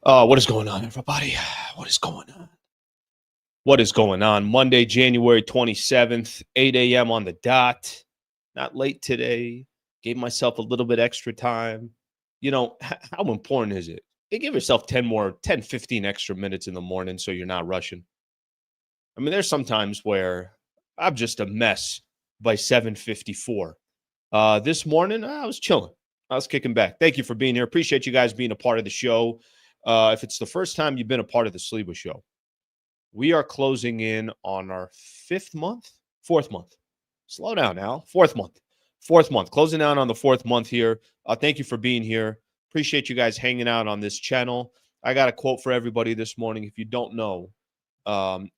What is going on, everybody? What is going on? What is going on? Monday, January 27th, 8 a.m. on the dot. Not late today. Gave myself a little bit extra time. You know, how important is it? You give yourself 10, 15 extra minutes in the morning so you're not rushing. I mean, there's some times where I'm just a mess by 7:54. This morning, I was chilling. I was kicking back. Thank you for being here. Appreciate you guys being a part of the show. If it's the first time you've been a part of the Sleewa Show, we are closing in on our fourth month. Slow down now. Fourth month. Closing down on the fourth month here. Thank you for being here. Appreciate you guys hanging out on this channel. I got a quote for everybody this morning. If you don't know,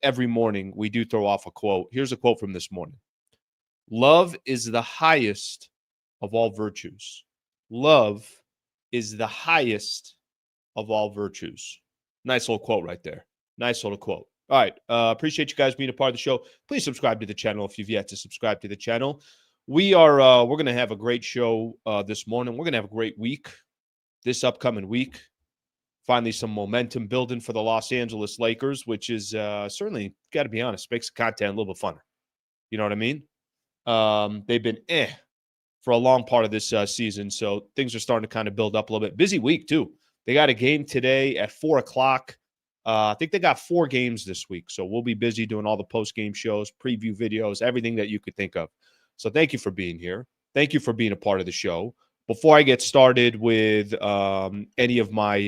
every morning we do throw off a quote. Here's a quote from this morning. Love is the highest of all virtues. Love is the highest of all virtues. Nice little quote right there. Nice little quote. All right. Appreciate you guys being a part of the show. Please subscribe to the channel if you've yet to subscribe to the channel. We're going to have a great show this morning. We're going to have a great week this upcoming week. Finally, some momentum building for the Los Angeles Lakers, which is certainly, got to be honest, makes the content a little bit funner. You know what I mean? They've been for a long part of this season, so things are starting to kind of build up a little bit. Busy week, too. They got a game today at 4 o'clock. I think they got 4 games this week, so we'll be busy doing all the post-game shows, preview videos, everything that you could think of. So thank you for being here. Thank you for being a part of the show. Before I get started with any of my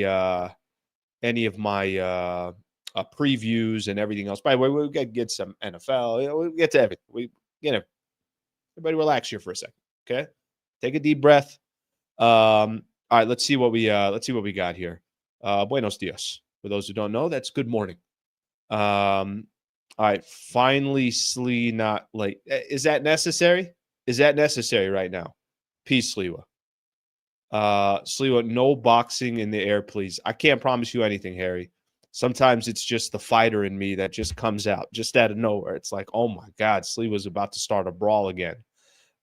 previews and everything else, by the way, we'll get some NFL. We'll get to everything. Everybody relax here for a second, okay? Take a deep breath. All right, let's see what we got here. Buenos dias. For those who don't know, that's good morning. All right, finally, Slee not late. Is that necessary? Is that necessary right now? Peace, Sleewa. Sleewa, no boxing in the air, please. I can't promise you anything, Harry. Sometimes it's just the fighter in me that just comes out, just out of nowhere. It's like, oh my God, Sleewa's about to start a brawl again.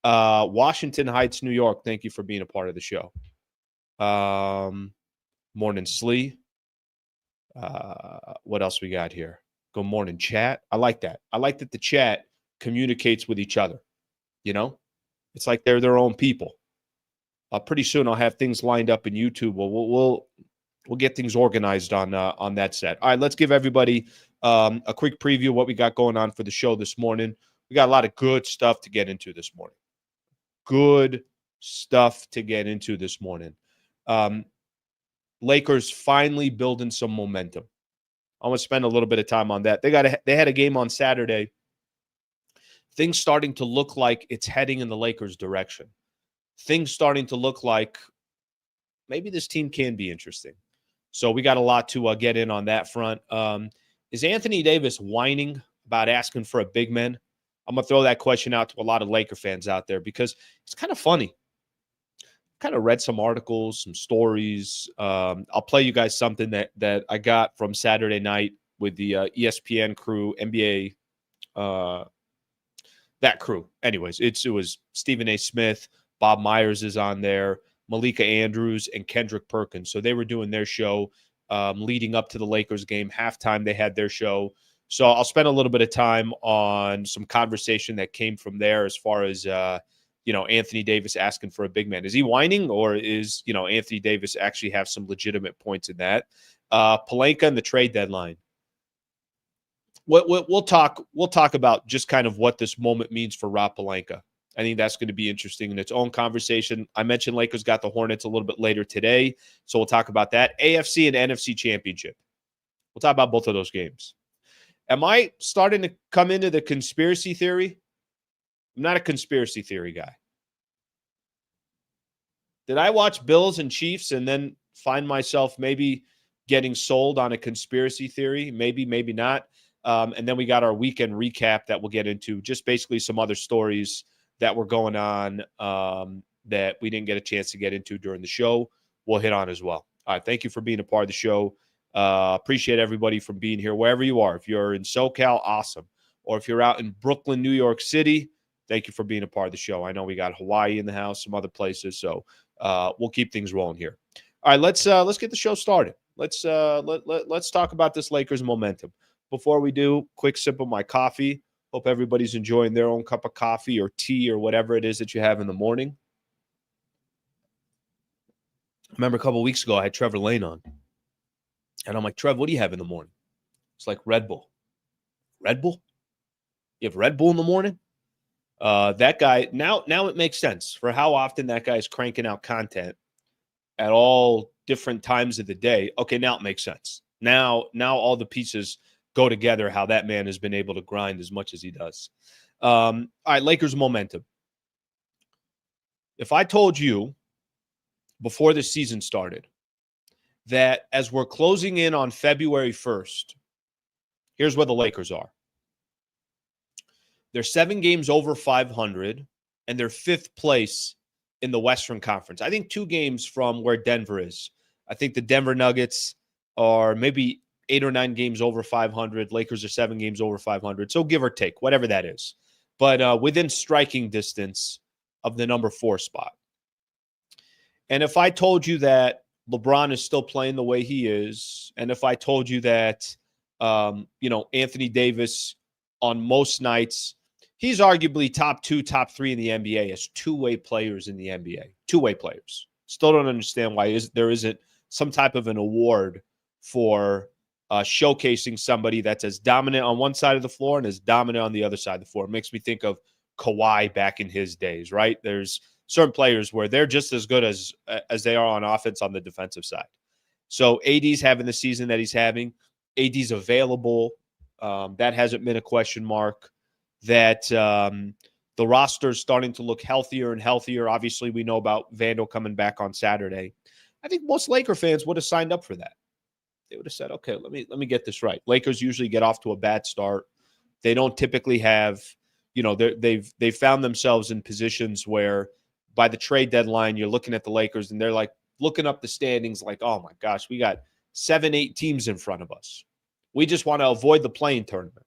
Washington Heights, New York, thank you for being a part of the show. Morning, Slee. What else we got here? Good morning, chat. I like that. I like that the chat communicates with each other. You know, it's like they're their own people. Pretty soon I'll have things lined up in YouTube. We'll get things organized on that set. All right, let's give everybody a quick preview of what we got going on for the show this morning. We got a lot of good stuff to get into this morning. Good stuff to get into this morning. Lakers finally building some momentum. I'm going to spend a little bit of time on that. They had a game on Saturday. Things starting to look like it's heading in the Lakers' direction. Things starting to look like maybe this team can be interesting. So we got a lot to get in on that front. Is Anthony Davis whining about asking for a big man? I'm going to throw that question out to a lot of Laker fans out there because it's kind of funny. Kind of read some articles, some stories. I'll play you guys something that I got from Saturday night with the ESPN crew, NBA, that crew. Anyways, it was Stephen A. Smith, Bob Myers is on there, Malika Andrews, and Kendrick Perkins. So they were doing their show leading up to the Lakers game. Halftime, they had their show. So I'll spend a little bit of time on some conversation that came from there as far as Anthony Davis asking for a big man. Is he whining, or is, Anthony Davis actually have some legitimate points in that? Pelinka and the trade deadline. We'll talk about just kind of what this moment means for Rob Pelinka. I think that's going to be interesting in its own conversation. I mentioned Lakers got the Hornets a little bit later today, so we'll talk about that. AFC and NFC championship. We'll talk about both of those games. Am I starting to come into the conspiracy theory? I'm not a conspiracy theory guy. Did I watch Bills and Chiefs and then find myself maybe getting sold on a conspiracy theory? Maybe, maybe not. And then we got our weekend recap that we'll get into, just basically some other stories that were going on that we didn't get a chance to get into during the show. We'll hit on as well. All right, thank you for being a part of the show. Appreciate everybody from being here, wherever you are. If you're in SoCal, awesome. Or if you're out in Brooklyn, New York City, thank you for being a part of the show. I know we got Hawaii in the house, some other places, so we'll keep things rolling here. All right, let's get the show started. let's talk about this Lakers momentum. Before we do, quick sip of my coffee. Hope everybody's enjoying their own cup of coffee or tea or whatever it is that you have in the morning. I remember a couple of weeks ago, I had Trevor Lane on. And I'm like, Trev, what do you have in the morning? It's like Red Bull. Red Bull? You have Red Bull in the morning? That guy, now it makes sense for how often that guy is cranking out content at all different times of the day. Okay, now it makes sense. Now all the pieces go together, how that man has been able to grind as much as he does. All right, Lakers momentum. If I told you before the season started that as we're closing in on February 1st, here's where the Lakers are. They're 7 games over 500, and they're 5th place in the Western Conference. I think 2 games from where Denver is. I think the Denver Nuggets are maybe 8 or 9 games over 500. Lakers are 7 games over 500. So give or take, whatever that is. But within striking distance of the number 4 spot. And if I told you that LeBron is still playing the way he is, and if I told you that, Anthony Davis on most nights, he's arguably top 2, top 3 in the NBA as two-way players in the NBA. Two-way players. Still don't understand why there isn't some type of an award for showcasing somebody that's as dominant on one side of the floor and as dominant on the other side of the floor. It makes me think of Kawhi back in his days, right? There's certain players where they're just as good as they are on offense on the defensive side. So AD's having the season that he's having. AD's available. That hasn't been a question mark. That the roster is starting to look healthier and healthier. Obviously, we know about Vando coming back on Saturday. I think most Laker fans would have signed up for that. They would have said, okay, let me get this right. Lakers usually get off to a bad start. They don't typically have, they've found themselves in positions where by the trade deadline, you're looking at the Lakers and they're like looking up the standings like, oh my gosh, we got 7, 8 teams in front of us. We just want to avoid the play-in tournament.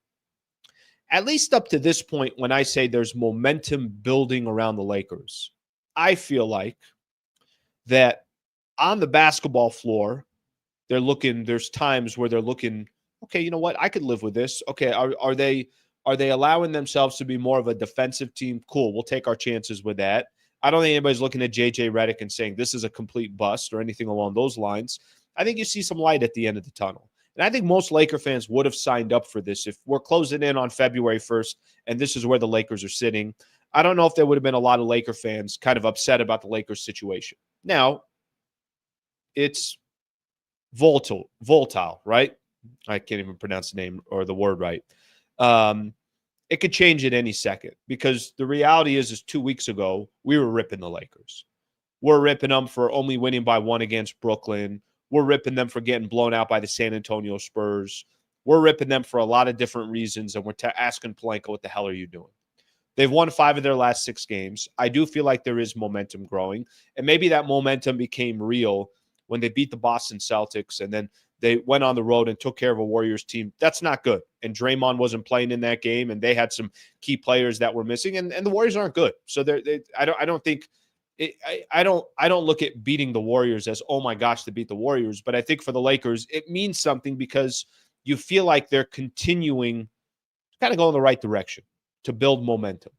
At least up to this point, when I say there's momentum building around the Lakers, I feel like that on the basketball floor, there's times where they're looking, okay, you know what? I could live with this. Okay, are they allowing themselves to be more of a defensive team? Cool, we'll take our chances with that. I don't think anybody's looking at JJ Redick and saying this is a complete bust or anything along those lines. I think you see some light at the end of the tunnel. And I think most Laker fans would have signed up for this if we're closing in on February 1st and this is where the Lakers are sitting. I don't know if there would have been a lot of Laker fans kind of upset about the Lakers situation. Now, it's volatile, right? I can't even pronounce the name or the word right. It could change at any second because the reality is 2 weeks ago, we were ripping the Lakers. We're ripping them for only winning by 1 against Brooklyn. We're ripping them for getting blown out by the San Antonio Spurs. We're ripping them for a lot of different reasons, and we're asking Pelinka, what the hell are you doing? They've won 5 of their last 6 games. I do feel like there is momentum growing, and maybe that momentum became real when they beat the Boston Celtics, and then they went on the road and took care of a Warriors team. That's not good. And Draymond wasn't playing in that game, and they had some key players that were missing, and the Warriors aren't good. So I don't look at beating the Warriors as, oh my gosh, to beat the Warriors. But I think for the Lakers, it means something because you feel like they're continuing to kind of go in the right direction to build momentum.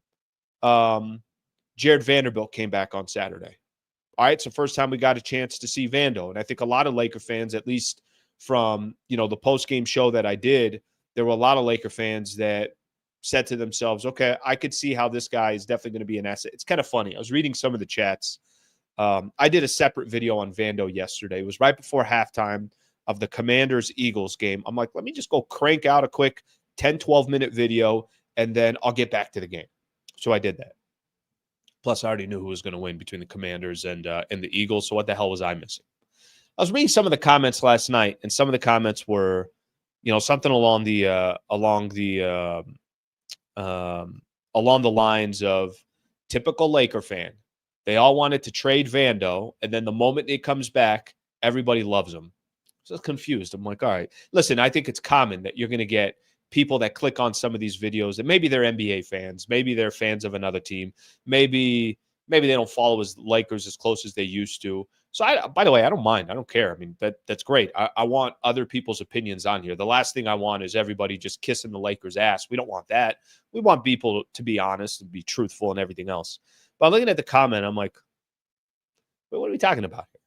Jared Vanderbilt came back on Saturday. All right, it's the first time we got a chance to see Vando. And I think a lot of Laker fans, at least from, the post-game show that I did, there were a lot of Laker fans that said to themselves, okay, I could see how this guy is definitely going to be an asset. It's kind of funny. I was reading some of the chats. I did a separate video on Vando yesterday. It was right before halftime of the Commanders-Eagles game. I'm like, let me just go crank out a quick 10, 12-minute video, and then I'll get back to the game. So I did that. Plus, I already knew who was going to win between the Commanders and the Eagles, so what the hell was I missing? I was reading some of the comments last night, and some of the comments were, something along the lines of typical Laker fan. They all wanted to trade Vando, and then the moment it comes back, everybody loves him. So I was confused. I'm like, all right, listen, I think it's common that you're going to get people that click on some of these videos, and maybe they're NBA fans, maybe they're fans of another team, maybe they don't follow Lakers as close as they used to, So, by the way, I don't mind. I don't care. I mean, that's great. I want other people's opinions on here. The last thing I want is everybody just kissing the Lakers' ass. We don't want that. We want people to be honest and be truthful and everything else. But I'm looking at the comment. I'm like, wait, what are we talking about here?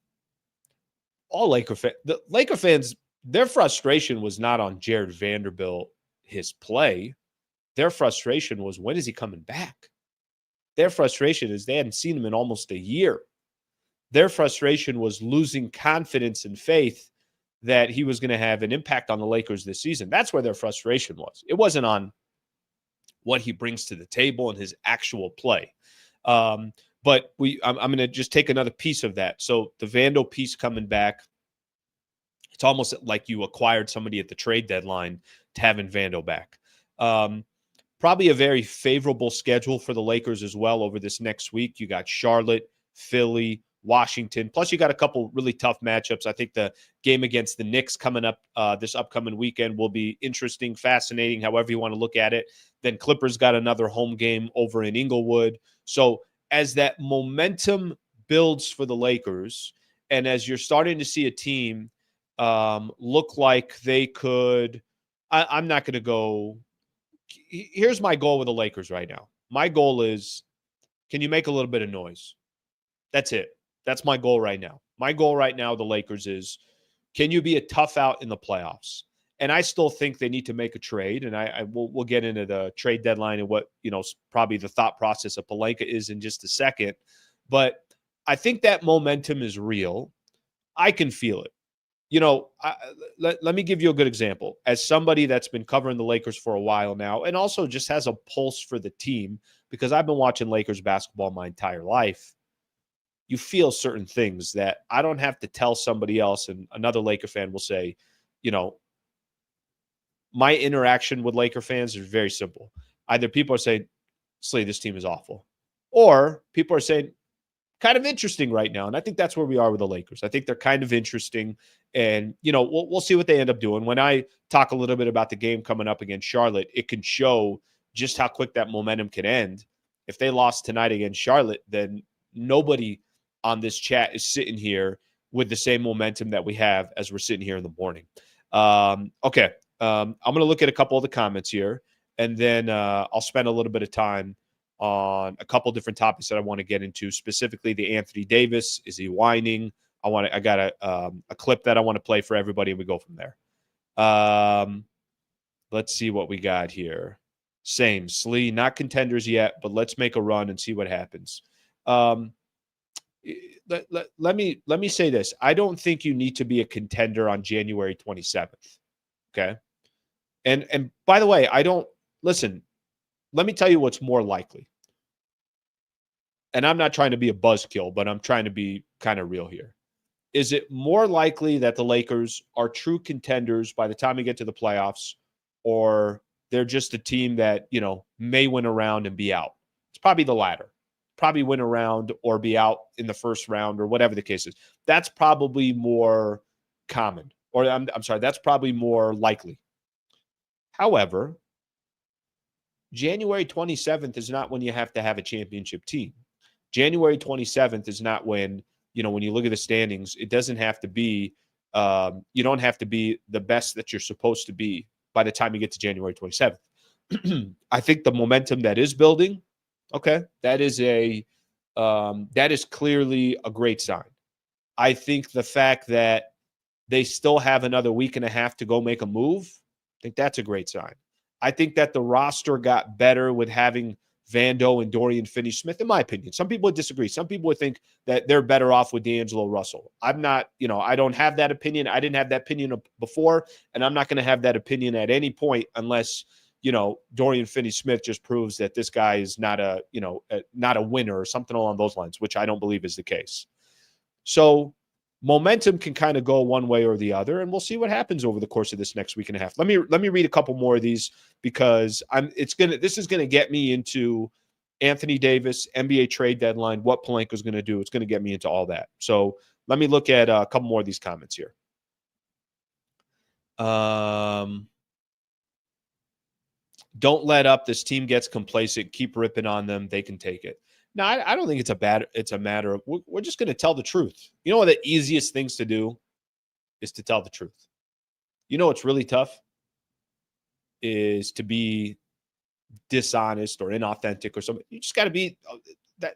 All the Laker fans, their frustration was not on Jared Vanderbilt, his play. Their frustration was, when is he coming back? Their frustration is they hadn't seen him in almost a year. Their frustration was losing confidence and faith that he was going to have an impact on the Lakers this season. That's where their frustration was. It wasn't on what he brings to the table and his actual play. But I'm going to just take another piece of that. So the Vando piece coming back, it's almost like you acquired somebody at the trade deadline to having Vando back. Probably a very favorable schedule for the Lakers as well over this next week. You got Charlotte, Philly, Washington. Plus, you got a couple really tough matchups. I think the game against the Knicks coming up this upcoming weekend will be interesting, fascinating, however you want to look at it. Then Clippers got another home game over in Inglewood. So as that momentum builds for the Lakers, and as you're starting to see a team look like they could, I'm not going to go. Here's my goal with the Lakers right now. My goal is, can you make a little bit of noise? That's it. That's my goal right now. My goal right now, the Lakers, is, can you be a tough out in the playoffs? And I still think they need to make a trade. And we'll get into the trade deadline and what, probably the thought process of Pelinka is in just a second. But I think that momentum is real. I can feel it. Let me give you a good example. As somebody that's been covering the Lakers for a while now, and also just has a pulse for the team, because I've been watching Lakers basketball my entire life, you feel certain things that I don't have to tell somebody else. And another Laker fan will say, my interaction with Laker fans is very simple. Either people are saying, Slee, this team is awful, or people are saying, kind of interesting right now. And I think that's where we are with the Lakers. I think they're kind of interesting. And, we'll see what they end up doing. When I talk a little bit about the game coming up against Charlotte, it can show just how quick that momentum can end. If they lost tonight against Charlotte, then nobody on this chat is sitting here with the same momentum that we have as we're sitting here in the morning. Okay. I'm going to look at a couple of the comments here, and then I'll spend a little bit of time on a couple different topics that I want to get into, specifically the Anthony Davis. Is he whining? I got a clip that I want to play for everybody, and we go from there. Let's see what we got here. Same, Slee, not contenders yet, but let's make a run and see what happens. Let me say this. I don't think you need to be a contender on January 27th. Okay. And by the way, listen, let me tell you what's more likely. And I'm not trying to be a buzzkill, but I'm trying to be kind of real here. Is it more likely that the Lakers are true contenders by the time we get to the playoffs, or they're just a team that, may win a round and be out? It's probably the latter. Probably win a round or be out in the first round, or whatever the case is. That's probably more common, or I'm sorry, that's probably more likely. However, January 27th is not when you have to have a championship team. January 27th is not when, when you look at the standings, it doesn't have to be, you don't have to be the best that you're supposed to be by the time you get to January 27th. I think the momentum that is building, okay, that is clearly a great sign. I think the fact that they still have another week and a half to go make a move, I think that's a great sign. I think that the roster got better with having Vando and Dorian Finney-Smith, in my opinion. Some people would disagree. Some people would think that they're better off with D'Angelo Russell. I'm not, I don't have that opinion. I didn't have that opinion before, and I'm not going to have that opinion at any point unless, Dorian Finney-Smith just proves that this guy is not a winner or something along those lines, which I don't believe is the case. So momentum can kind of go one way or the other, and we'll see what happens over the course of this next week and a half. Let me read a couple more of these, because this is gonna get me into Anthony Davis, NBA trade deadline, what Pelinka is gonna do. It's gonna get me into all that. So let me look at a couple more of these comments here. Don't let up. This team gets complacent. Keep ripping on them. They can take it. No, I don't think it's a matter of we're just going to tell the truth. You know, one of the easiest things to do is to tell the truth. You know, what's really tough is to be dishonest or inauthentic or something. You just got to be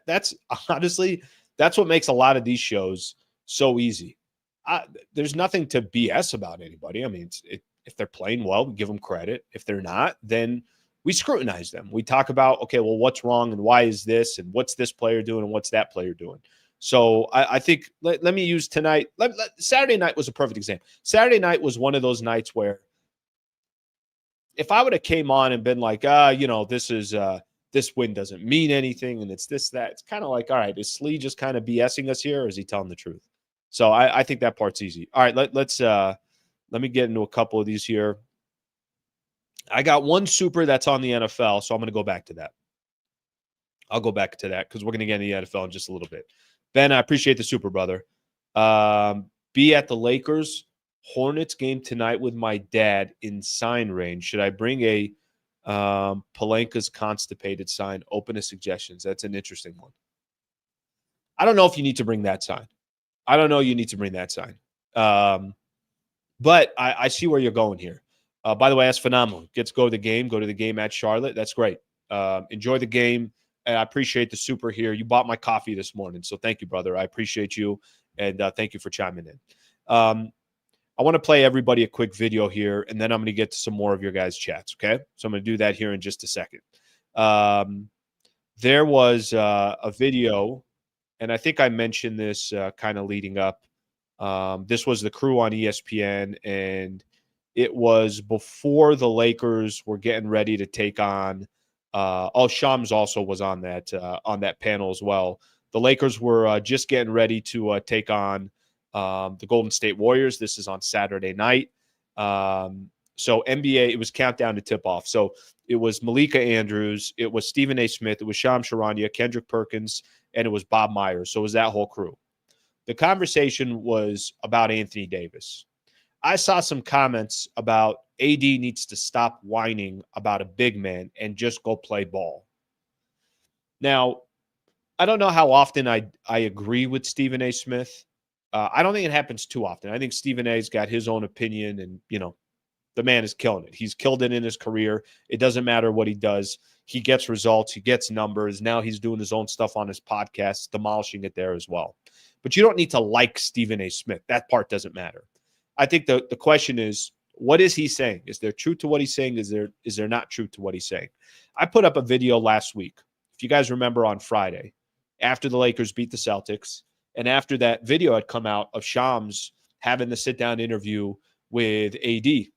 that's honestly, that's what makes a lot of these shows so easy. There's nothing to BS about anybody. I mean, if they're playing well, we give them credit. If they're not, then we scrutinize them. We talk about, okay, well, what's wrong and why is this and what's this player doing and what's that player doing. So I think let me use tonight. Saturday night was a perfect example. Saturday night was one of those nights where if I would have came on and been like, this win doesn't mean anything and it's this, that, it's kind of like, all right, is Slee just kind of BSing us here or is he telling the truth? So I think that part's easy. All right, let me get into a couple of these here. I got one super that's on the NFL, so I'm going to go back to that. I'll go back to that because we're going to get into the NFL in just a little bit. Ben, I appreciate the super, brother. Be at the Lakers Hornets game tonight with my dad in sign range. Should I bring a Pelinka's constipated sign? Open to suggestions. That's an interesting one. I don't know if you need to bring that sign. But I see where you're going here. By the way, that's phenomenal. Get to go to the game. Go to the game at Charlotte. That's great. Enjoy the game. And I appreciate the super here. You bought my coffee this morning, so thank you, brother. I appreciate you, and thank you for chiming in. I want to play everybody a quick video here, and then I'm going to get to some more of your guys' chats, okay? So I'm going to do that here in just a second. There was a video, and I think I mentioned this kind of leading up. This was the crew on ESPN, and it was before the Lakers were getting ready to take on Shams also was on that panel as well. The Lakers were just getting ready to take on the Golden State Warriors. This is on Saturday night. So NBA, it was countdown to tip-off. So it was Malika Andrews, it was Stephen A. Smith, it was Shams Charania, Kendrick Perkins, and it was Bob Myers. So it was that whole crew. The conversation was about Anthony Davis. I saw some comments about AD needs to stop whining about a big man and just go play ball. Now, I don't know how often I agree with Stephen A. Smith. I don't think it happens too often. I think Stephen A's got his own opinion, and, the man is killing it. He's killed it in his career. It doesn't matter what he does. He gets results. He gets numbers. Now he's doing his own stuff on his podcast, demolishing it there as well. But you don't need to like Stephen A. Smith. That part doesn't matter. I think the question is, what is he saying? Is there truth to what he's saying? Is there not truth to what he's saying? I put up a video last week, if you guys remember, on Friday, after the Lakers beat the Celtics, and after that video had come out of Shams having the sit-down interview with AD.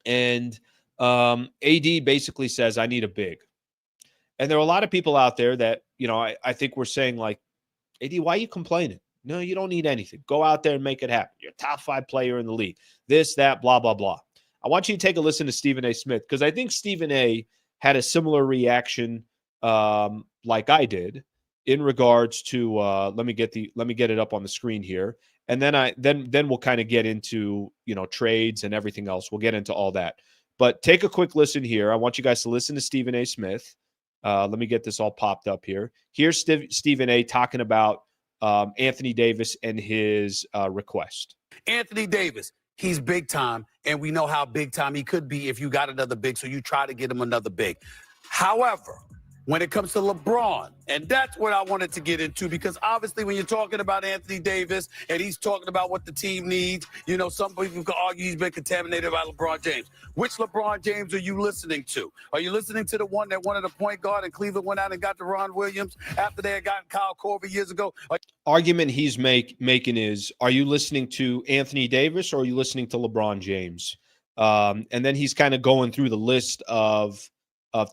And AD basically says, I need a big. And there are a lot of people out there that, I think we're saying, like, AD, why are you complaining? No, you don't need anything. Go out there and make it happen. You're a top 5 player in the league. This, that, blah, blah, blah. I want you to take a listen to Stephen A. Smith, because I think Stephen A. had a similar reaction like I did in regards to let me get it up on the screen here. And then we'll kind of get into, trades and everything else. We'll get into all that. But take a quick listen here. I want you guys to listen to Stephen A. Smith. Let me get this all popped up here. Here's Stephen A. talking about Anthony Davis and his request. Anthony Davis, he's big time, and we know how big time he could be if you got another big, so you try to get him another big. However, when it comes to LeBron, and that's what I wanted to get into, because obviously when you're talking about Anthony Davis and he's talking about what the team needs, some people can argue he's been contaminated by LeBron James. Which LeBron James are you listening to? Are you listening to the one that wanted a point guard and Cleveland went out and got Deron Williams after they had gotten Kyle Korver years ago? Argument he's making is, are you listening to Anthony Davis or are you listening to LeBron James? And then he's kind of going through the list of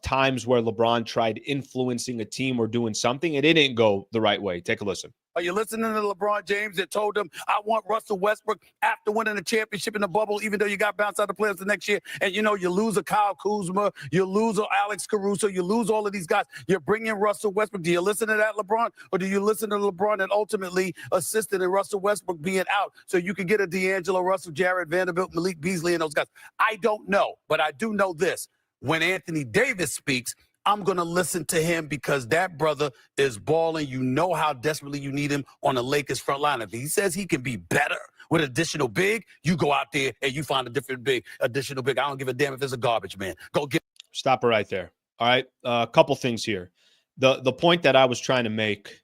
times where LeBron tried influencing a team or doing something, and it didn't go the right way. Take a listen. Are you listening to LeBron James that told him, I want Russell Westbrook after winning the championship in the bubble, even though you got bounced out of the playoffs the next year, and, you lose a Kyle Kuzma, you lose a Alex Caruso, you lose all of these guys. You're bringing Russell Westbrook. Do you listen to that, LeBron? Or do you listen to LeBron that ultimately assisted in Russell Westbrook being out so you could get a D'Angelo Russell, Jared Vanderbilt, Malik Beasley, and those guys? I don't know, but I do know this. When Anthony Davis speaks, I'm going to listen to him because that brother is balling. You know how desperately you need him on the Lakers front line. If he says he can be better with additional big, you go out there and you find a different additional big. I don't give a damn if it's a garbage man. Go get. Stop it right there. All right. A couple things here. The point that I was trying to make,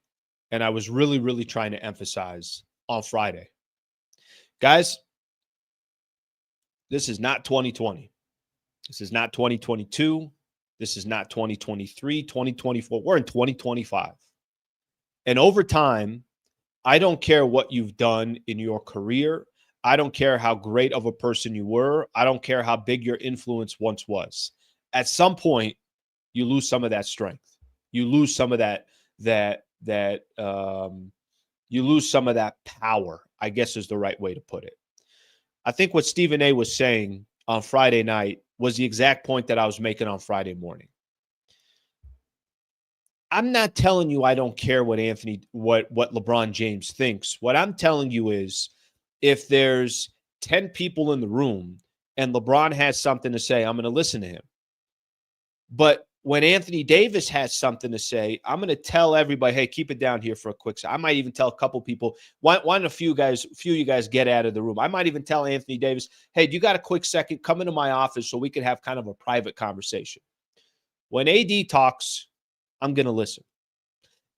and I was really, really trying to emphasize on Friday. Guys, this is not 2020. This is not 2022. This is not 2023, 2024. We're in 2025. And over time, I don't care what you've done in your career. I don't care how great of a person you were. I don't care how big your influence once was. At some point, you lose some of that strength. You lose some of you lose some of that power, I guess is the right way to put it. I think what Stephen A was saying on Friday night was the exact point that I was making on Friday morning. I'm not telling you I don't care what LeBron James thinks. What I'm telling you is if there's 10 people in the room and LeBron has something to say, I'm going to listen to him. But when Anthony Davis has something to say, I'm going to tell everybody, hey, keep it down here for a quick second. I might even tell a couple people, why don't a few of you guys get out of the room? I might even tell Anthony Davis, hey, do you got a quick second? Come into my office so we can have kind of a private conversation. When AD talks, I'm going to listen.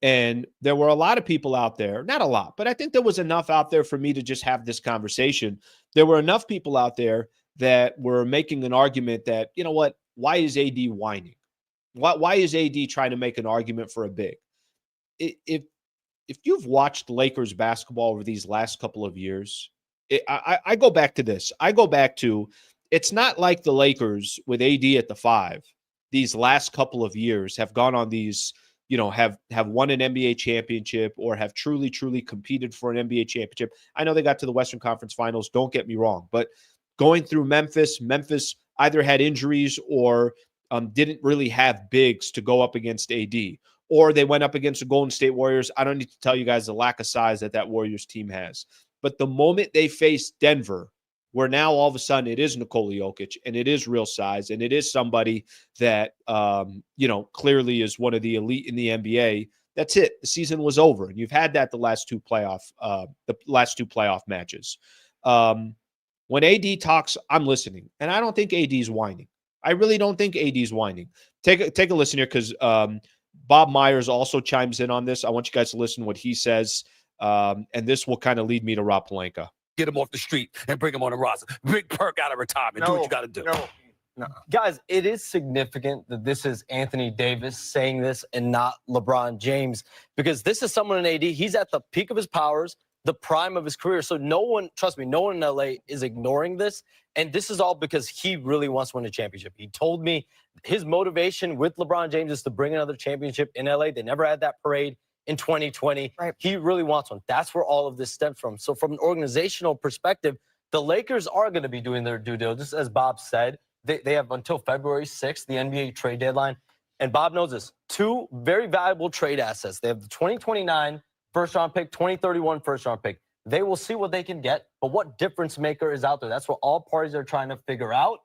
And there were a lot of people out there, not a lot, but I think there was enough out there for me to just have this conversation. There were enough people out there that were making an argument that, you know what, why is AD whining? Why is AD trying to make an argument for a big? If you've watched Lakers basketball over these last couple of years, I go back to this. I go back to it's not like the Lakers with AD at the 5 these last couple of years have gone on these, have won an NBA championship or have truly, truly competed for an NBA championship. I know they got to the Western Conference Finals. Don't get me wrong. But going through Memphis either had injuries or didn't really have bigs to go up against AD, or they went up against the Golden State Warriors. I don't need to tell you guys the lack of size that Warriors team has. But the moment they faced Denver, where now all of a sudden it is Nikola Jokic and it is real size and it is somebody that, clearly is one of the elite in the NBA, that's it. The season was over. And you've had that the last two playoff matches. When AD talks, I'm listening. And I don't think AD's whining. I really don't think AD's whining. Take a listen here because Bob Myers also chimes in on this. I want you guys to listen to what he says, and this will kind of lead me to Rob Pelinka. Get him off the street and bring him on the roster. Big perk out of retirement. Do what you got to do. No. Guys, it is significant that this is Anthony Davis saying this and not LeBron James because this is someone in AD. He's at the peak of his powers, the prime of his career. So no one in LA is ignoring this. And this is all because he really wants to win a championship. He told me his motivation with LeBron James is to bring another championship in LA. They never had that parade in 2020. Right. He really wants one. That's where all of this stems from. So from an organizational perspective, the Lakers are going to be doing their due diligence. As Bob said, they have until February 6th, the NBA trade deadline. And Bob knows this. 2 very valuable trade assets. They have the 2029 first-round pick, 2031 first-round pick. They will see what they can get, but what difference maker is out there? That's what all parties are trying to figure out.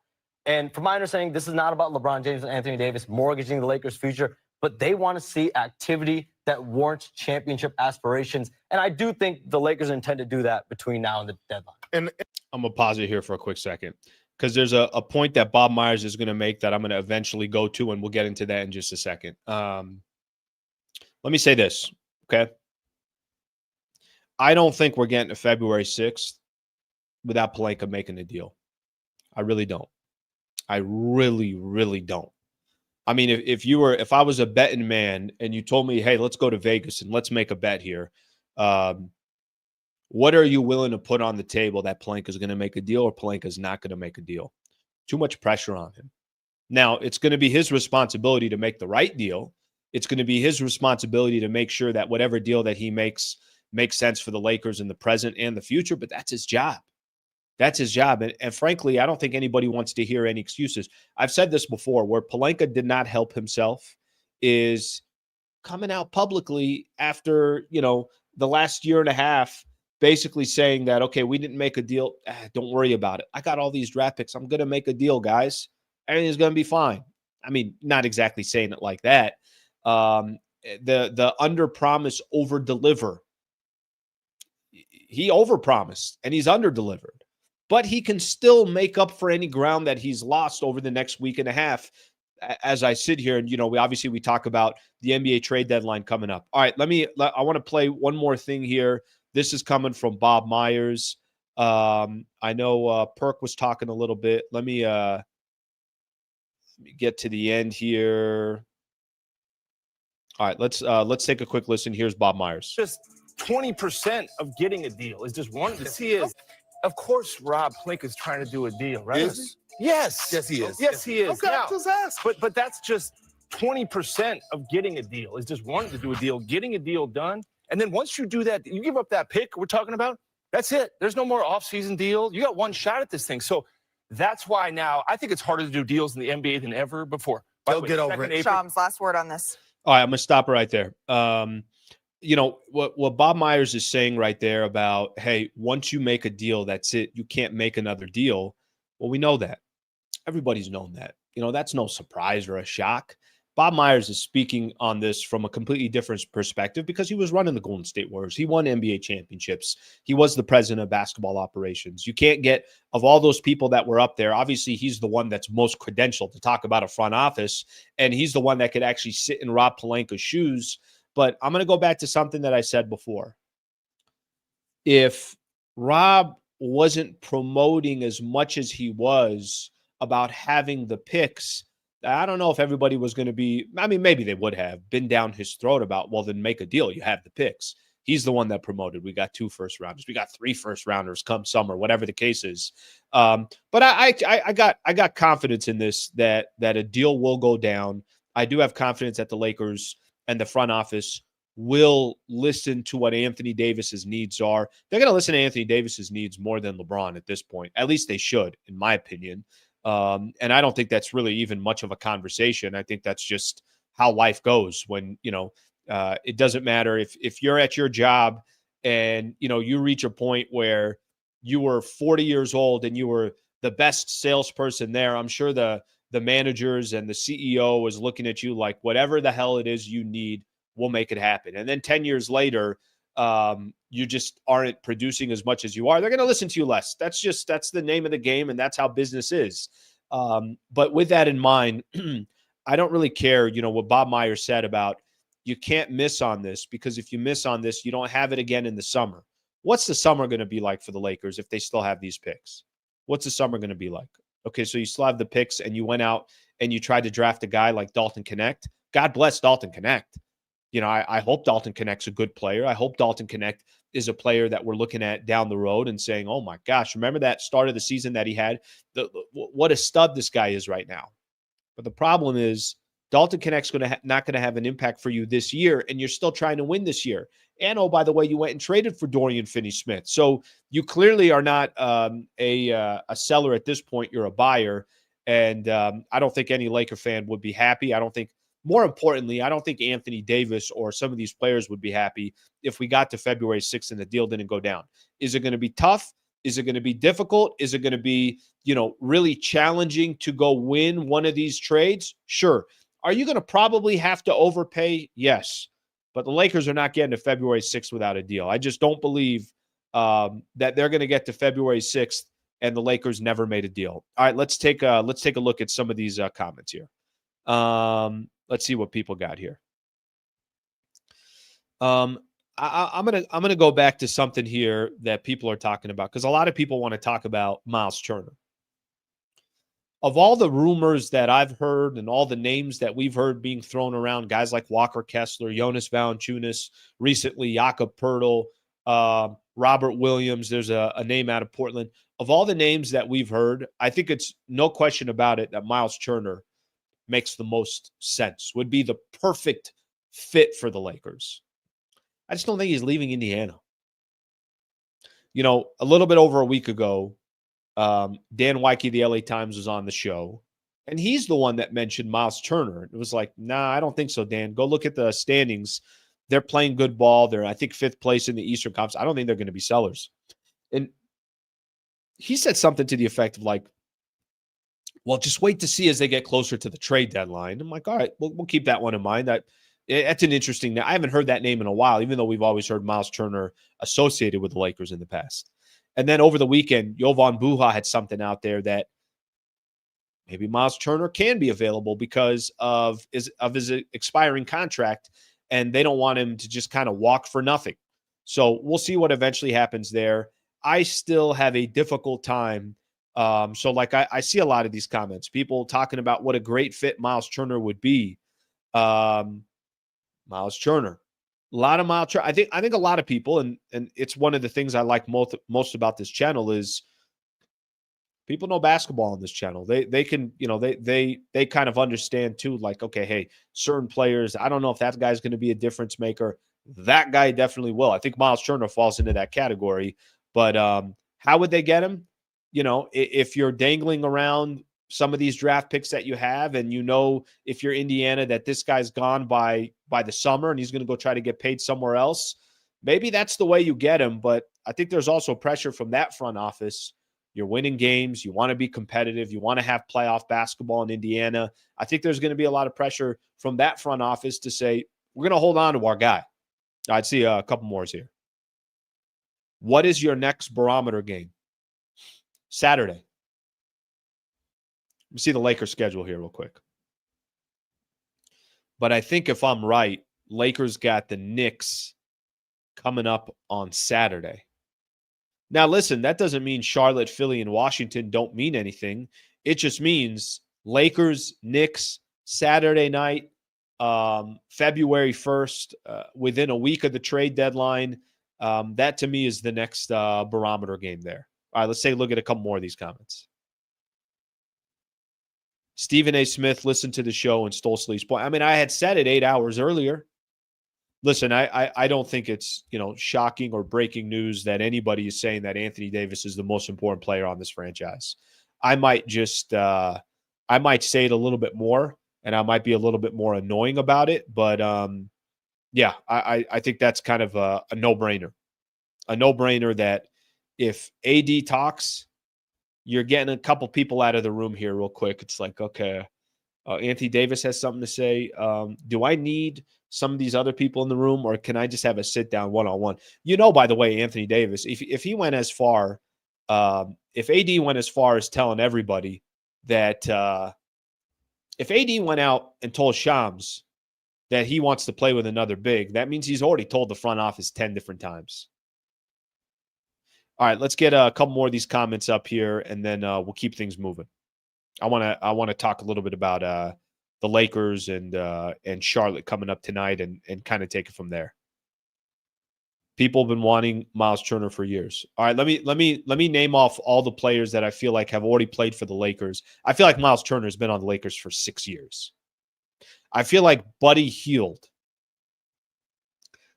And from my understanding, this is not about LeBron James and Anthony Davis mortgaging the Lakers' future, but they want to see activity that warrants championship aspirations. And I do think the Lakers intend to do that between now and the deadline. And I'm going to pause it here for a quick second because there's a point that Bob Myers is going to make that I'm going to eventually go to, and we'll get into that in just a second. Let me say this, okay? I don't think we're getting to February 6th without Pelinka making a deal. I really don't. I really, really don't. I mean, if I was a betting man and you told me, hey, let's go to Vegas and let's make a bet here, what are you willing to put on the table that Pelinka is going to make a deal or Pelinka is not going to make a deal? Too much pressure on him. Now, it's going to be his responsibility to make the right deal. It's going to be his responsibility to make sure that whatever deal that he makes sense for the Lakers in the present and the future, but that's his job. That's his job. And frankly, I don't think anybody wants to hear any excuses. I've said this before, where Pelinka did not help himself is coming out publicly after, the last year and a half, basically saying that, okay, we didn't make a deal. Don't worry about it. I got all these draft picks. I'm going to make a deal, guys. Everything's going to be fine. I mean, not exactly saying it like that. The under promise, over deliver. He over promised and he's under delivered, but he can still make up for any ground that he's lost over the next week and a half. As I sit here, and we talk about the NBA trade deadline coming up. All right, I want to play one more thing here. This is coming from Bob Myers. I know Perk was talking a little bit. Let me get to the end here. All right, let's take a quick listen. Here's Bob Myers. Just 20% of getting a deal is just one. The C is, of course, Rob Pelinka is trying to do a deal, right? Is Yes. Yes, he is. Yes, he is. Okay, Now, just ask. but that's just 20% of getting a deal is just wanting to do a deal, getting a deal done. And then once you do that, you give up that pick we're talking about, that's it. There's no more offseason deal. You got one shot at this thing. So that's why now I think it's harder to do deals in the NBA than ever before. They'll get over it. Shams, last word on this. All right, I'm gonna stop right there. What Bob Myers is saying right there about, hey, once you make a deal, that's it. You can't make another deal. Well, we know that. Everybody's known that. That's no surprise or a shock. Bob Myers is speaking on this from a completely different perspective because he was running the Golden State Warriors. He won NBA championships. He was the president of basketball operations. You can't get, of all those people that were up there, obviously he's the one that's most credentialed to talk about a front office, and he's the one that could actually sit in Rob Pelinka's shoes. But I'm going to go back to something that I said before. If Rob wasn't promoting as much as he was about having the picks, I don't know if everybody was going to be, maybe they would have been down his throat about, well, then make a deal. You have the picks. He's the one that promoted. We got 2 first rounders. We got 3 first rounders come summer, whatever the case is. But I got confidence in this, that a deal will go down. I do have confidence that the Lakers and the front office will listen to what Anthony Davis's needs are. They're going to listen to Anthony Davis's needs more than LeBron at this point. At least they should, in my opinion. And I don't think that's really even much of a conversation. I think that's just how life goes when, it doesn't matter if you're at your job and, you reach a point where you were 40 years old and you were the best salesperson there. I'm sure the managers and the CEO was looking at you like, whatever the hell it is you need, we'll make it happen. And then 10 years later, you just aren't producing as much as you are. They're going to listen to you less. That's the name of the game, and that's how business is. But with that in mind, I don't really care, what Bob Myers said about you can't miss on this, because if you miss on this, you don't have it again in the summer. What's the summer going to be like for the Lakers if they still have these picks? What's the summer going to be like? Okay, so you still have the picks and you went out and you tried to draft a guy like Dalton Connect. God bless Dalton Connect. I hope Dalton Connect's a good player. I hope Dalton Connect is a player that we're looking at down the road and saying, oh my gosh, remember that start of the season that he had? What a stud this guy is right now. But the problem is Dalton Connect's not going to have an impact for you this year, and you're still trying to win this year. And, oh, by the way, you went and traded for Dorian Finney-Smith. So you clearly are not a seller at this point. You're a buyer. And I don't think any Laker fan would be happy. More importantly, I don't think Anthony Davis or some of these players would be happy if we got to February 6th and the deal didn't go down. Is it going to be tough? Is it going to be difficult? Is it going to be, really challenging to go win one of these trades? Sure. Are you going to probably have to overpay? Yes. But the Lakers are not getting to February 6th without a deal. I just don't believe that they're going to get to February 6th and the Lakers never made a deal. All right, let's take a look at some of these comments here. Let's see what people got here. I'm gonna go back to something here that people are talking about, because a lot of people want to talk about Miles Turner. Of all the rumors that I've heard and all the names that we've heard being thrown around, guys like Walker Kessler, Jonas Valanciunas, recently Jakob Poeltl, Robert Williams, there's a name out of Portland. Of all the names that we've heard, I think it's no question about it that Miles Turner makes the most sense, would be the perfect fit for the Lakers. I just don't think he's leaving Indiana. A little bit over a week ago, Dan Weike, the LA Times, was on the show, and he's the one that mentioned Miles Turner. It was like, nah, I don't think so, Dan. Go look at the standings. They're playing good ball. They're, I think, 5th place in the Eastern Conference. I don't think they're going to be sellers. And he said something to the effect of like, well, just wait to see as they get closer to the trade deadline. I'm like, all right, we'll keep that one in mind. That's an interesting. I haven't heard that name in a while, even though we've always heard Miles Turner associated with the Lakers in the past. And then over the weekend, Jovan Buha had something out there that maybe Miles Turner can be available because of his expiring contract, and they don't want him to just kind of walk for nothing. So we'll see what eventually happens there. I still have a difficult time. So like I see a lot of these comments, people talking about what a great fit Miles Turner would be. Miles Turner. A lot of Miles Turner. I think a lot of people, and it's one of the things I like most about this channel is people know basketball on this channel. They can, they kind of understand too, like, okay, hey, certain players, I don't know if that guy's going to be a difference maker. That guy definitely will. I think Miles Turner falls into that category. But how would they get him? If you're dangling around some of these draft picks that you have, and if you're Indiana that this guy's gone by the summer and he's going to go try to get paid somewhere else, maybe that's the way you get him. But I think there's also pressure from that front office. You're winning games. You want to be competitive. You want to have playoff basketball in Indiana. I think there's going to be a lot of pressure from that front office to say, we're going to hold on to our guy. I'd see a couple more here. What is your next barometer game? Saturday. Let me see the Lakers schedule here real quick. But I think if I'm right, Lakers got the Knicks coming up on Saturday. Now, listen, that doesn't mean Charlotte, Philly, and Washington don't mean anything. It just means Lakers, Knicks, Saturday night, February 1st, within a week of the trade deadline. That, to me, is the next barometer game there. All right, let's take a look at a couple more of these comments. Stephen A. Smith listened to the show and stole Sleep's point. I mean, I had said it 8 hours earlier. Listen, I don't think it's, shocking or breaking news that anybody is saying that Anthony Davis is the most important player on this franchise. I might just I might say it a little bit more, and I might be a little bit more annoying about it. But, yeah, I think that's kind of a no-brainer. A no-brainer that if AD talks, you're getting a couple people out of the room here real quick. It's like, okay, Anthony Davis has something to say. Do I need some of these other people in the room, or can I just have a sit-down one-on-one? By the way, Anthony Davis, if he went as far, if AD went as far as telling everybody that if AD went out and told Shams that he wants to play with another big, that means he's already told the front office 10 different times. All right, let's get a couple more of these comments up here, and then we'll keep things moving. I want to talk a little bit about the Lakers and Charlotte coming up tonight, and kind of take it from there. People have been wanting Miles Turner for years. All right, let me name off all the players that I feel like have already played for the Lakers. I feel like Miles Turner has been on the Lakers for 6 years. I feel like Buddy Hield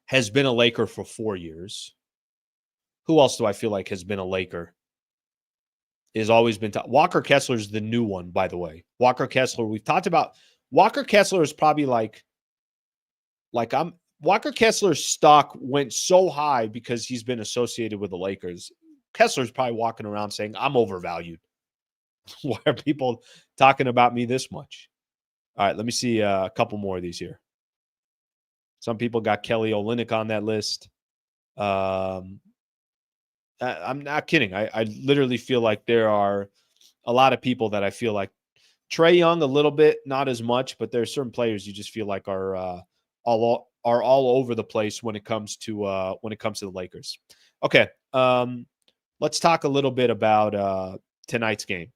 has been a Laker for 4 years. Who else do I feel like has been a Laker? Has always been Walker Kessler's the new one, by the way. Walker Kessler, we've talked about. Walker Kessler is probably Walker Kessler's stock went so high because he's been associated with the Lakers. Kessler's probably walking around saying, I'm overvalued. Why are people talking about me this much? All right, let me see a couple more of these here. Some people got Kelly Olynyk on that list. I'm not kidding. I literally feel like there are a lot of people that I feel like Trae Young a little bit, not as much, but there are certain players you just feel like are all over the place when it comes to the Lakers. Okay, let's talk a little bit about tonight's game.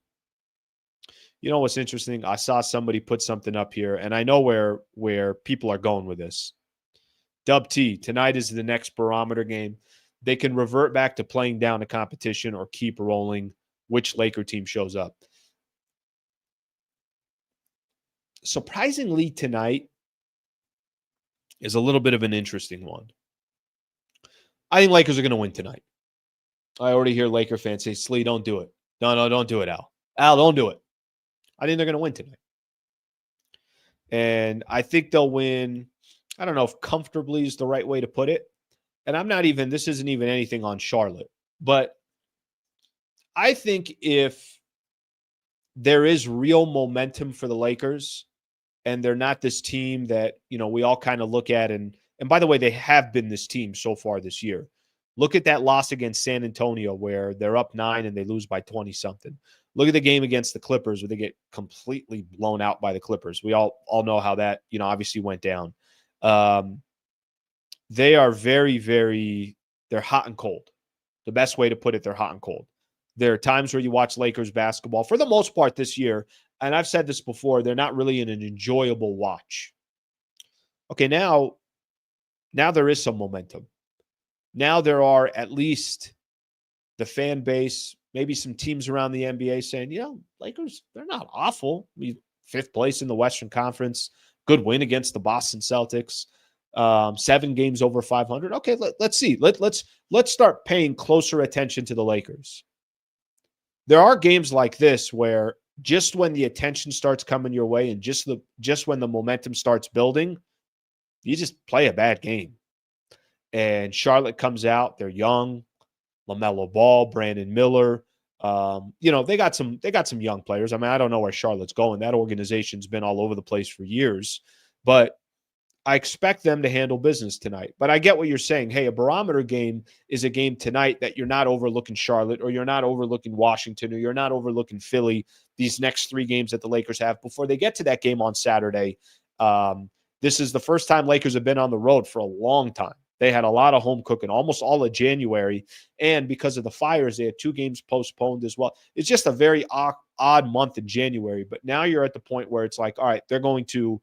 You know what's interesting? I saw somebody put something up here, and I know where people are going with this. Dub T, tonight is the next barometer game. They can revert back to playing down the competition or keep rolling which Laker team shows up. Surprisingly, tonight is a little bit of an interesting one. I think Lakers are going to win tonight. I already hear Laker fans say, Slee, don't do it. No, don't do it, Al. Al, don't do it. I think they're going to win tonight. And I think they'll win. I don't know if comfortably is the right way to put it. And this isn't even anything on Charlotte. But I think if there is real momentum for the Lakers, and they're not this team that, we all kind of look at. And by the way, they have been this team so far this year. Look at that loss against San Antonio where they're up 9 and they lose by 20-something. Look at the game against the Clippers where they get completely blown out by the Clippers. We all know how that, obviously went down. They are very, very, they're hot and cold. The best way to put it, they're hot and cold. There are times where you watch Lakers basketball, for the most part this year, and I've said this before, they're not really an enjoyable watch. Okay, now there is some momentum. Now there are at least the fan base, maybe some teams around the NBA saying, Lakers, they're not awful. 5th place in the Western Conference, good win against the Boston Celtics, 7 games over 500. Okay, let's see. Let's start paying closer attention to the Lakers. There are games like this where just when the attention starts coming your way and just when the momentum starts building, you just play a bad game. And Charlotte comes out, they're young, LaMelo Ball, Brandon Miller. They got some young players. I mean, I don't know where Charlotte's going. That organization's been all over the place for years, but I expect them to handle business tonight. But I get what you're saying. Hey, a barometer game is a game tonight that you're not overlooking Charlotte, or you're not overlooking Washington, or you're not overlooking Philly, these next 3 games that the Lakers have before they get to that game on Saturday. This is the first time Lakers have been on the road for a long time. They had a lot of home cooking, almost all of January. And because of the fires, they had 2 games postponed as well. It's just a very odd month in January. But now you're at the point where it's like, all right, they're going to,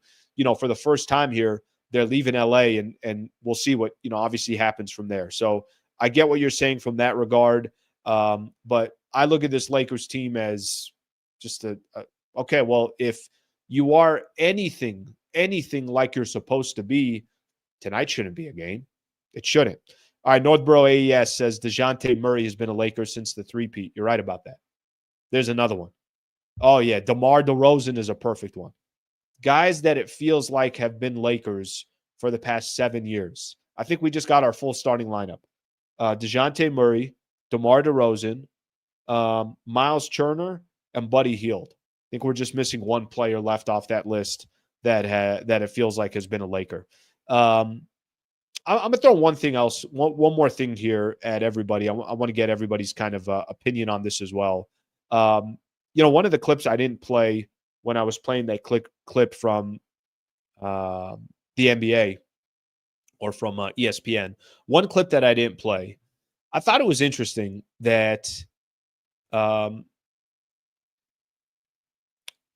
for the first time here, they're leaving LA, and we'll see what, obviously happens from there. So I get what you're saying from that regard. But I look at this Lakers team as just okay, well, if you are anything like you're supposed to be, tonight shouldn't be a game. It shouldn't. All right, Northborough AES says DeJounte Murray has been a Laker since the 3-peat. You're right about that. There's another one. Oh, yeah, DeMar DeRozan is a perfect one. Guys that it feels like have been Lakers for the past 7 years. I think we just got our full starting lineup. DeJounte Murray, DeMar DeRozan, Miles Turner, and Buddy Hield. I think we're just missing one player left off that list that it feels like has been a Laker. I'm going to throw one more thing here at everybody. I want to get everybody's kind of opinion on this as well. One of the clips I didn't play when I was playing that clip from the NBA or from ESPN, one clip that I didn't play, I thought it was interesting that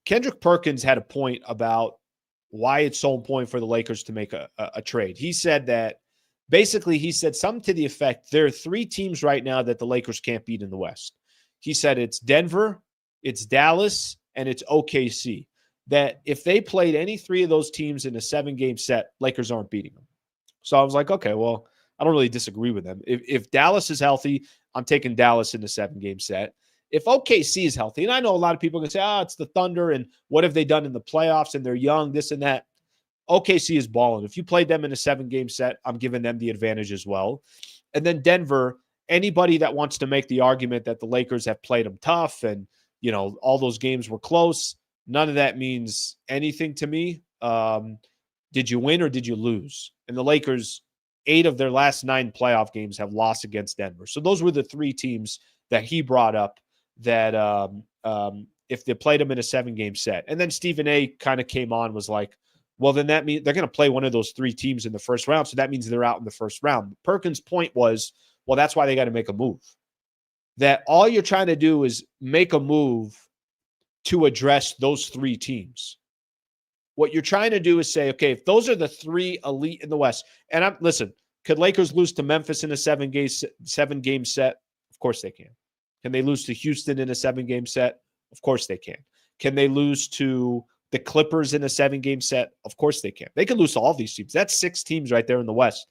Kendrick Perkins had a point about why it's so important for the Lakers to make a trade. He said that basically he said something to the effect, there are 3 teams right now that the Lakers can't beat in the West. He said it's Denver, it's Dallas, and it's OKC. That if they played any 3 of those teams in a 7-game set, Lakers aren't beating them. So I was like, okay, well, I don't really disagree with them. If Dallas is healthy, I'm taking Dallas in the 7-game set. If OKC is healthy, and I know a lot of people can say, it's the Thunder, and what have they done in the playoffs, and they're young, this and that. OKC is balling. If you played them in a 7-game set, I'm giving them the advantage as well. And then Denver, anybody that wants to make the argument that the Lakers have played them tough and, all those games were close, none of that means anything to me. Did you win or did you lose? And the Lakers, 8 of their last 9 playoff games have lost against Denver. So those were the 3 teams that he brought up that if they played them in a 7-game set. And then Stephen A kind of came on, was like, well, then that means they're going to play one of those 3 teams in the first round. So that means they're out in the first round. Perkins' point was, well, that's why they got to make a move. That all you're trying to do is make a move to address those 3 teams. What you're trying to do is say, okay, if those are the 3 elite in the West, and listen, could Lakers lose to Memphis in a 7-game set? Of course they can. Can they lose to Houston in a 7-game set? Of course they can. Can they lose to the Clippers in a 7-game set? Of course they can. They can lose to all these teams. That's 6 teams right there in the West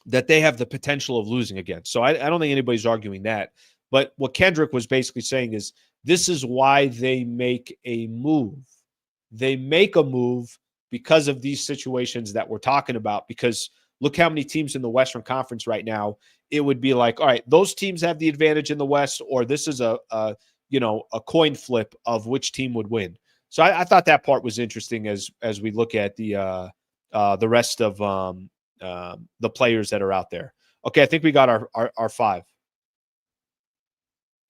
that they have the potential of losing against. So I don't think anybody's arguing that. But what Kendrick was basically saying is this is why they make a move. They make a move because of these situations that we're talking about, because look how many teams in the Western Conference right now, it would be like, all right, those teams have the advantage in the West, or this is a a coin flip of which team would win. So I thought that part was interesting as we look at the rest of the players that are out there. Okay, I think we got our 5.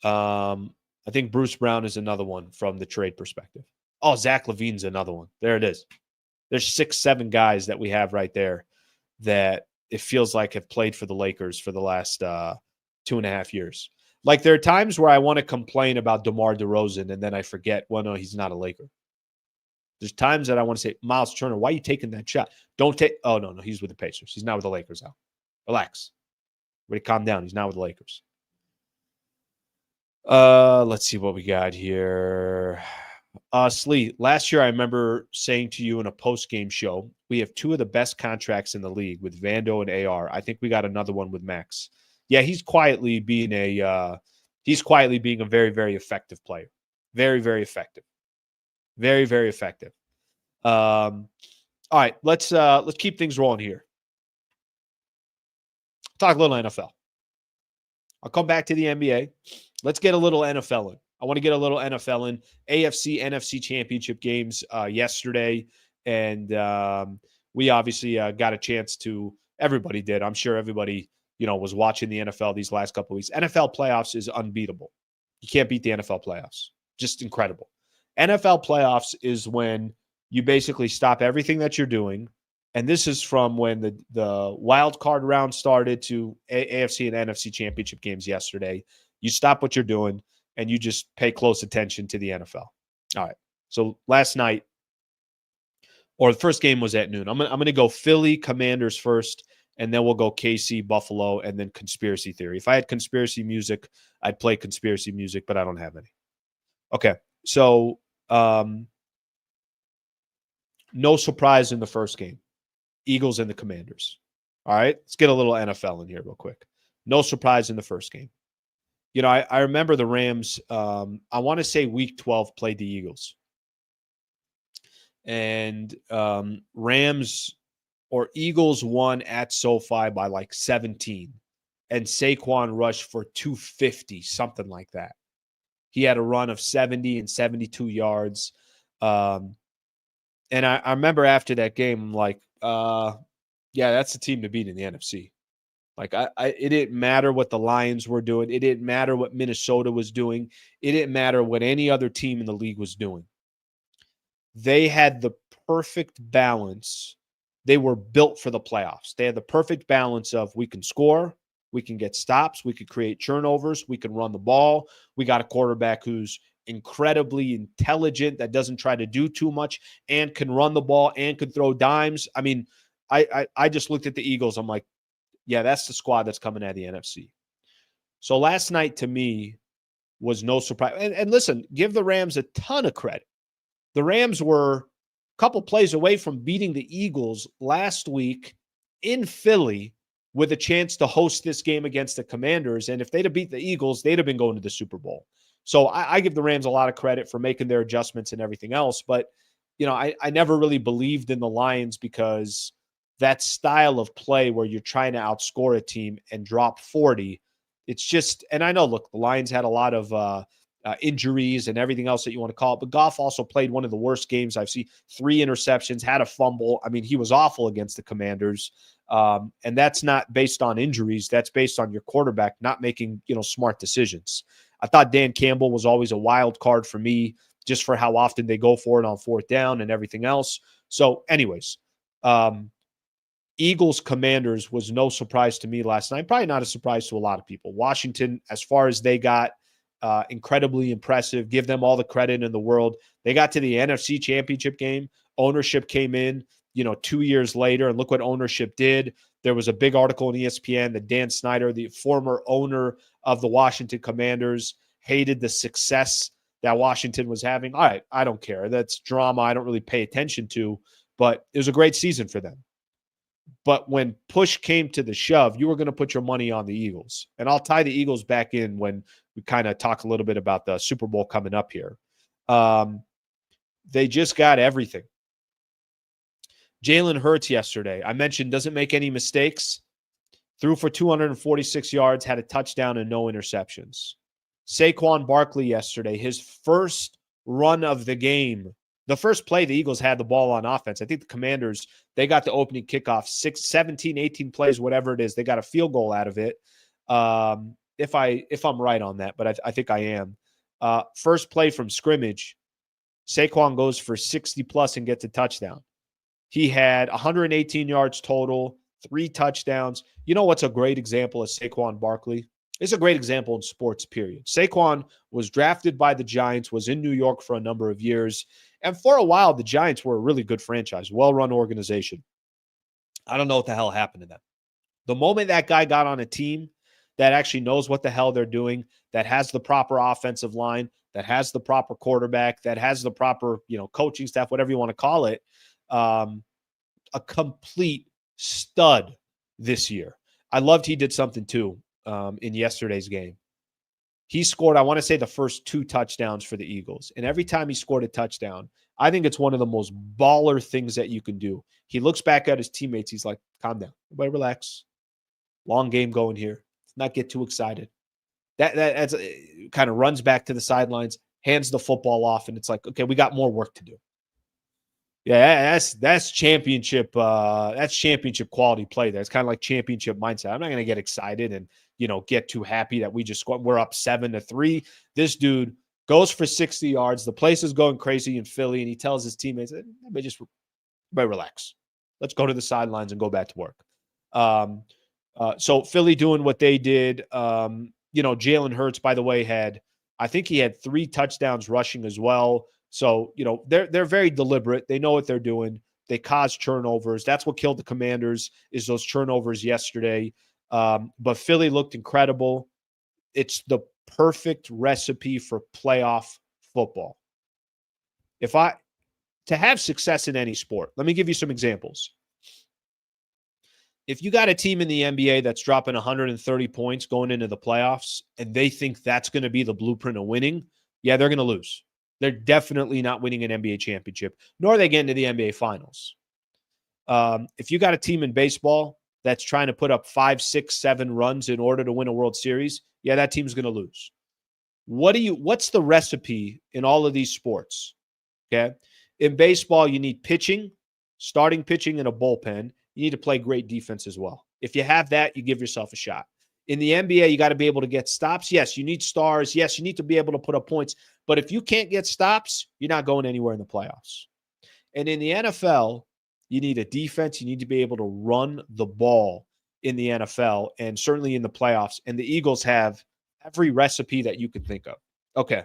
I think Bruce Brown is another one from the trade perspective. Oh, Zach LaVine's another one. There it is. There's 6, 7 guys that we have right there that it feels like have played for the Lakers for the last 2.5 years. Like, there are times where I want to complain about DeMar DeRozan, and then I forget, well, no, he's not a Laker. There's times that I want to say, Miles Turner, why are you taking that shot? Don't take – oh, no, he's with the Pacers. He's not with the Lakers now. Relax. Everybody calm down. He's not with the Lakers. Let's see what we got here. Slee, last year I remember saying to you in a post-game show, we have 2 of the best contracts in the league with Vando and AR. I think we got another one with Max. Yeah, he's quietly being a very, very effective player. Very, very effective. Very, very effective. All right, let's keep things rolling here. Talk a little NFL. I'll come back to the NBA. Let's get a little NFL in. I want to get a little NFL in. AFC, NFC championship games yesterday. And we obviously got a chance to, everybody did. I'm sure everybody, was watching the NFL these last couple of weeks. NFL playoffs is unbeatable. You can't beat the NFL playoffs. Just incredible. NFL playoffs is when you basically stop everything that you're doing. And this is from when the wild card round started to AFC and NFC championship games yesterday. You stop what you're doing and you just pay close attention to the NFL. All right. So last night, or the first game was at noon. I'm going to go Philly Commanders first, and then we'll go KC Buffalo, and then conspiracy theory. If I had conspiracy music, I'd play conspiracy music, but I don't have any. Okay. So no surprise in the first game. Eagles and the Commanders. All right. Let's get a little NFL in here real quick. No surprise in the first game. I remember the Rams, I want to say week 12 played the Eagles. And Rams or Eagles won at SoFi by like 17. And Saquon rushed for 250, something like that. He had a run of 70 and 72 yards. And I remember after that game, I'm like, yeah, that's the team to beat in the NFC. Like, it didn't matter what the Lions were doing. It didn't matter what Minnesota was doing. It didn't matter what any other team in the league was doing. They had the perfect balance. They were built for the playoffs. They had the perfect balance of we can score, we can get stops, we could create turnovers, we can run the ball. We got a quarterback who's incredibly intelligent, that doesn't try to do too much, and can run the ball and can throw dimes. I mean, I just looked at the Eagles. I'm like, yeah, that's the squad that's coming out of the NFC. So last night to me was no surprise. And listen, give the Rams a ton of credit. The Rams were a couple plays away from beating the Eagles last week in Philly with a chance to host this game against the Commanders. And if they'd have beat the Eagles, they'd have been going to the Super Bowl. So I give the Rams a lot of credit for making their adjustments and everything else. But, I never really believed in the Lions because that style of play where you're trying to outscore a team and drop 40, it's just, and I know, look, the Lions had a lot of injuries and everything else that you want to call it, but Goff also played one of the worst games I've seen. 3 interceptions, had a fumble. I mean, he was awful against the Commanders. And that's not based on injuries. That's based on your quarterback not making, smart decisions. I thought Dan Campbell was always a wild card for me, just for how often they go for it on 4th down and everything else. So anyways, Eagles Commanders was no surprise to me last night. Probably not a surprise to a lot of people. Washington, as far as they got, incredibly impressive. Give them all the credit in the world. They got to the NFC Championship game. Ownership came in, 2 years later, and look what ownership did. There was a big article in ESPN that Dan Snyder, the former owner of the Washington Commanders, hated the success that Washington was having. All right, I don't care. That's drama I don't really pay attention to, but it was a great season for them. But when push came to the shove, you were going to put your money on the Eagles. And I'll tie the Eagles back in when we kind of talk a little bit about the Super Bowl coming up here. They just got everything. Jalen Hurts yesterday, I mentioned, doesn't make any mistakes. Threw for 246 yards, had a touchdown and no interceptions. Saquon Barkley yesterday, his first run of the game, the first play the Eagles had the ball on offense. I think the Commanders, they got the opening kickoff, 17, 18 plays, whatever it is. They got a field goal out of it. If I'm right on that, but I think I am. First play from scrimmage, Saquon goes for 60+ and gets a touchdown. He had 118 yards total, 3 touchdowns. You know what's a great example of Saquon Barkley? It's a great example in sports, period. Saquon was drafted by the Giants, was in New York for a number of years. And for a while, the Giants were a really good franchise, well-run organization. I don't know what the hell happened to them. The moment that guy got on a team that actually knows what the hell they're doing, that has the proper offensive line, that has the proper quarterback, that has the proper, coaching staff, whatever you want to call it, a complete stud this year. I loved he did something too in yesterday's game. He scored, I want to say, the first 2 touchdowns for the Eagles. And every time he scored a touchdown, I think it's one of the most baller things that you can do. He looks back at his teammates. He's like, calm down. Everybody relax. Long game going here. Let's not get too excited. That's kind of runs back to the sidelines, hands the football off, and it's like, okay, we got more work to do. Yeah, that's championship. That's championship quality play there. It's kind of like championship mindset. I'm not going to get excited and get too happy that we just scored. We're up 7-3. This dude goes for 60 yards. The place is going crazy in Philly, and he tells his teammates, "Everybody just relax. Let's go to the sidelines and go back to work." So Philly doing what they did. Jalen Hurts, by the way, I think he had 3 touchdowns rushing as well. So, they're very deliberate. They know what they're doing. They cause turnovers. That's what killed the Commanders, is those turnovers yesterday. But Philly looked incredible. It's the perfect recipe for playoff football. To have success in any sport, let me give you some examples. If you got a team in the NBA that's dropping 130 points going into the playoffs and they think that's going to be the blueprint of winning, yeah, they're going to lose. They're definitely not winning an NBA championship, nor are they getting to the NBA finals. If you got a team in baseball that's trying to put up 5, 6, 7 runs in order to win a World Series, yeah, that team's going to lose. What's the recipe in all of these sports? Okay. In baseball, you need pitching, starting pitching, and a bullpen. You need to play great defense as well. If you have that, you give yourself a shot. In the NBA, you got to be able to get stops. Yes, you need stars. Yes, you need to be able to put up points. But if you can't get stops, you're not going anywhere in the playoffs. And in the NFL, you need a defense. You need to be able to run the ball in the NFL and certainly in the playoffs. And the Eagles have every recipe that you could think of. Okay,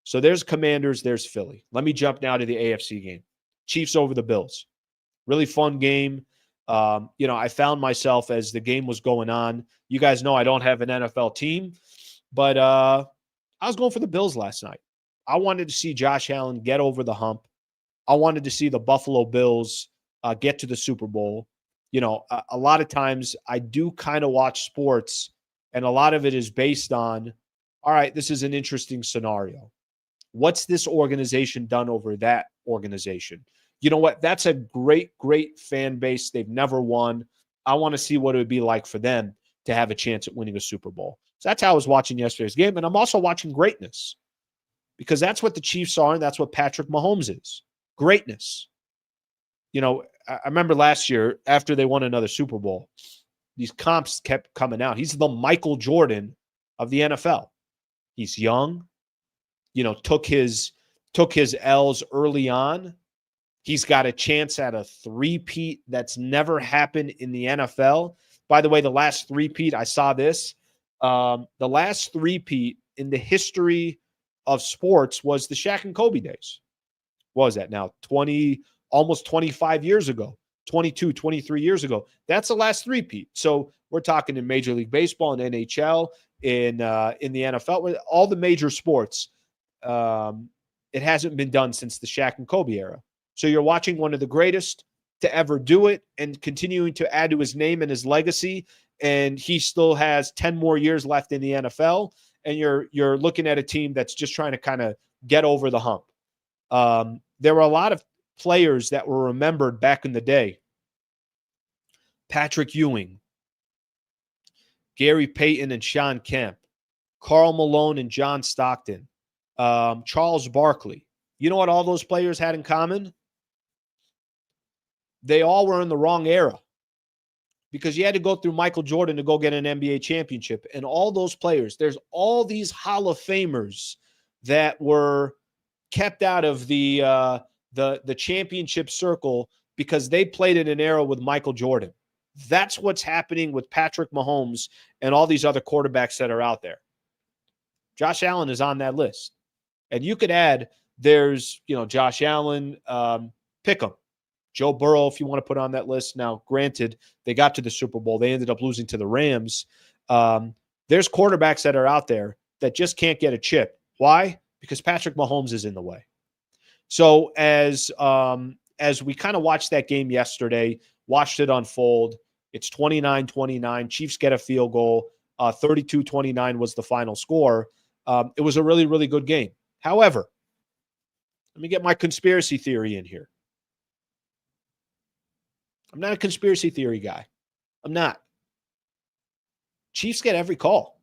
so there's Commanders, there's Philly. Let me jump now to the AFC game. Chiefs over the Bills. Really fun game. I found myself as the game was going on. You guys know I don't have an NFL team, but I was going for the Bills last night. I wanted to see Josh Allen get over the hump. I wanted to see the Buffalo Bills get to the Super Bowl. A lot of times I do kind of watch sports, and a lot of it is based on, all right, this is an interesting scenario. What's this organization done over that organization? You know what? That's a great, great fan base. They've never won. I want to see what it would be like for them to have a chance at winning a Super Bowl. So that's how I was watching yesterday's game. And I'm also watching greatness, because that's what the Chiefs are, and that's what Patrick Mahomes is. Greatness. I remember last year after they won another Super Bowl, these comps kept coming out. He's the Michael Jordan of the NFL. He's young, took his L's early on. He's got a chance at a three-peat that's never happened in the NFL. By the way, the last three-peat, I saw this. The last three-peat in the history of sports was the Shaq and Kobe days. What was that now? Almost 25 years ago, 22, 23 years ago. That's the last three-peat. So we're talking in Major League Baseball and NHL, in the NFL, all the major sports. It hasn't been done since the Shaq and Kobe era. So you're watching one of the greatest to ever do it and continuing to add to his name and his legacy. And he still has 10 more years left in the NFL. And you're looking at a team that's just trying to kind of get over the hump. There were a lot of players that were remembered back in the day. Patrick Ewing, Gary Payton, and Sean Kemp. Karl Malone and John Stockton, Charles Barkley. You know what all those players had in common? They all were in the wrong era, because you had to go through Michael Jordan to go get an NBA championship. And all those players, there's all these Hall of Famers that were kept out of the championship circle because they played in an era with Michael Jordan. That's what's happening with Patrick Mahomes and all these other quarterbacks that are out there. Josh Allen is on that list. And you could add, there's, Josh Allen, pick 'em. Joe Burrow, if you want to put on that list. Now, granted, they got to the Super Bowl. They ended up losing to the Rams. There's quarterbacks that are out there that just can't get a chip. Why? Because Patrick Mahomes is in the way. So as we kind of watched that game yesterday, watched it unfold, it's 29-29. Chiefs get a field goal. 32-29 was the final score. It was a really, really good game. However, let me get my conspiracy theory in here. I'm not a conspiracy theory guy. I'm not. Chiefs get every call.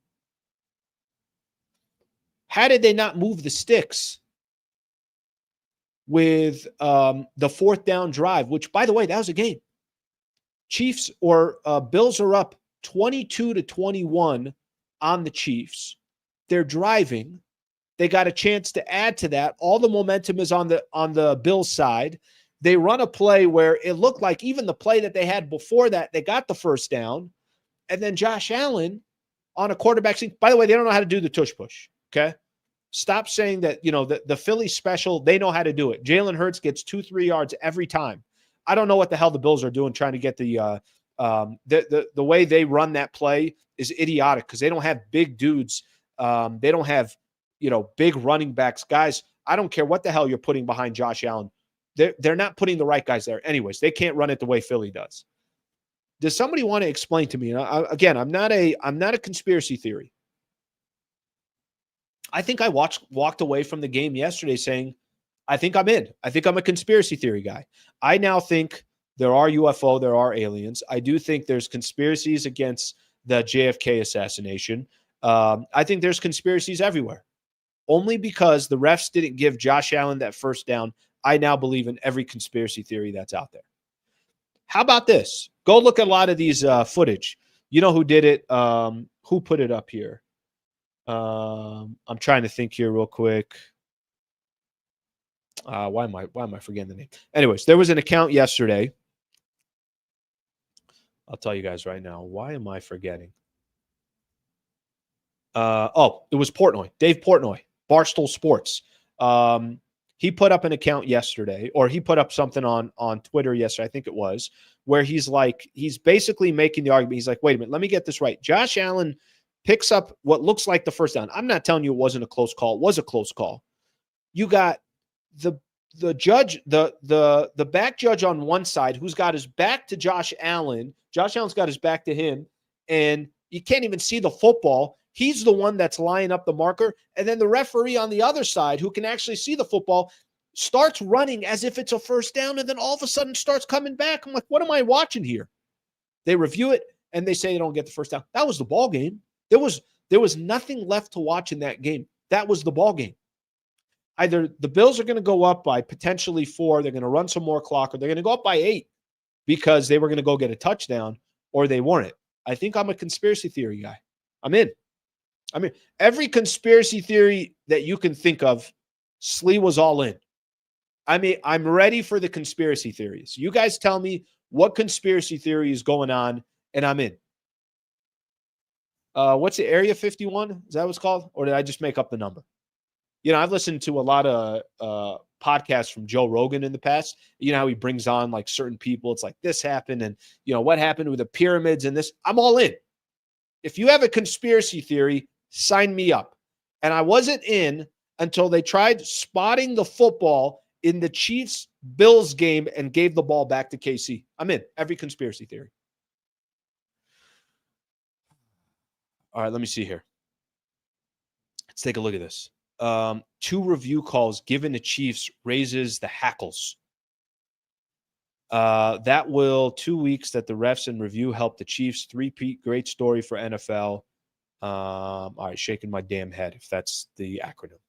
How did they not move the sticks with the fourth down drive, which, by the way, that was a game? Chiefs or Bills are up 22-21 on the Chiefs. They're driving. They got a chance to add to that. All the momentum is on the Bills side. They run a play where it looked like even the play that they had before that, they got the first down. And then Josh Allen on a quarterback sneak. By the way, they don't know how to do the tush push. Okay. Stop saying that, the Philly special, they know how to do it. Jalen Hurts gets 2-3 yards every time. I don't know what the hell the Bills are doing trying to get the way they run that play is idiotic because they don't have big dudes. They don't have, big running backs. Guys, I don't care what the hell you're putting behind Josh Allen. They're not putting the right guys there. Anyways, they can't run it the way Philly does. Does somebody want to explain to me? Again, I'm not a conspiracy theory. I think I walked away from the game yesterday saying, I think I'm in. I think I'm a conspiracy theory guy. I now think there are UFO, there are aliens. I do think there's conspiracies against the JFK assassination. I think there's conspiracies everywhere. Only because the refs didn't give Josh Allen that first down, I now believe in every conspiracy theory that's out there. How about this? Go look at a lot of these footage. You know who did it? Who put it up here? I'm trying to think here real quick. Why am I forgetting the name? Anyways, there was an account yesterday. I'll tell you guys right now. Why am I forgetting? It was Portnoy. Dave Portnoy, Barstool Sports. He put up an account yesterday, or he put up something on Twitter yesterday, I think it was, where he's basically making the argument. He's like, wait a minute, let me get this right. Josh Allen picks up what looks like the first down. I'm not telling you it wasn't a close call. It was a close call. You got the judge, the back judge on one side who's got his back to Josh Allen. Josh Allen's got his back to him, and you can't even see the football. He's the one that's lining up the marker. And then the referee on the other side, who can actually see the football, starts running as if it's a first down, and then all of a sudden starts coming back. I'm like, what am I watching here? They review it, and they say they don't get the first down. That was the ball game. There was nothing left to watch in that game. That was the ball game. Either the Bills are going to go up by potentially 4, they're going to run some more clock, or they're going to go up by 8 because they were going to go get a touchdown, or they weren't. I think I'm a conspiracy theory guy. I'm in. I mean, every conspiracy theory that you can think of, Slee was all in. I mean, I'm ready for the conspiracy theories. You guys tell me what conspiracy theory is going on, and I'm in. What's the Area 51? Is that what it's called? Or did I just make up the number? I've listened to a lot of podcasts from Joe Rogan in the past. You know how he brings on like certain people. It's like this happened, and what happened with the pyramids and this. I'm all in. If you have a conspiracy theory, sign me up. And I wasn't in until they tried spotting the football in the Chiefs-Bills game and gave the ball back to KC. I'm in. Every conspiracy theory. All right, let me see here. Let's take a look at this. 2 review calls given to Chiefs raises the hackles. That will 2 weeks that the refs and review help the Chiefs three-peat. Great story for NFL. All right, shaking my damn head if that's the acronym.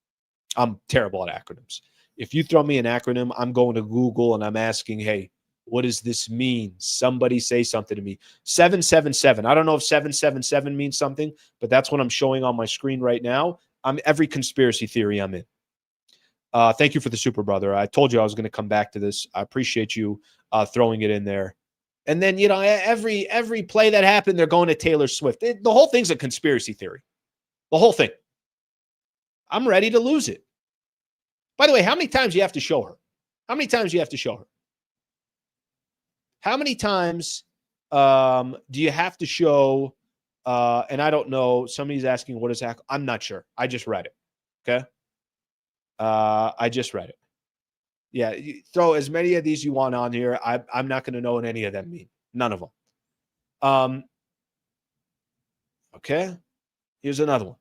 I'm terrible at acronyms. If you throw me an acronym, I'm going to Google and I'm asking, hey, what does this mean? Somebody say something to me. 777. I don't know if 777 means something, but that's what I'm showing on my screen right now. I'm every conspiracy theory I'm in. Thank you for the super brother. I told you I was going to come back to this. I appreciate you throwing it in there. And then, you know, every play that happened, they're going to Taylor Swift. The whole thing's a conspiracy theory. The whole thing. I'm ready to lose it. By the way, how many times do you have to show her? How many times do you have to show her? How many times do you have to show, and I don't know, somebody's asking what is that? I'm not sure. I just read it. Okay? I just read it. Yeah, you throw as many of these you want on here. I'm not going to know what any of them mean. None of them. Okay? Here's another one.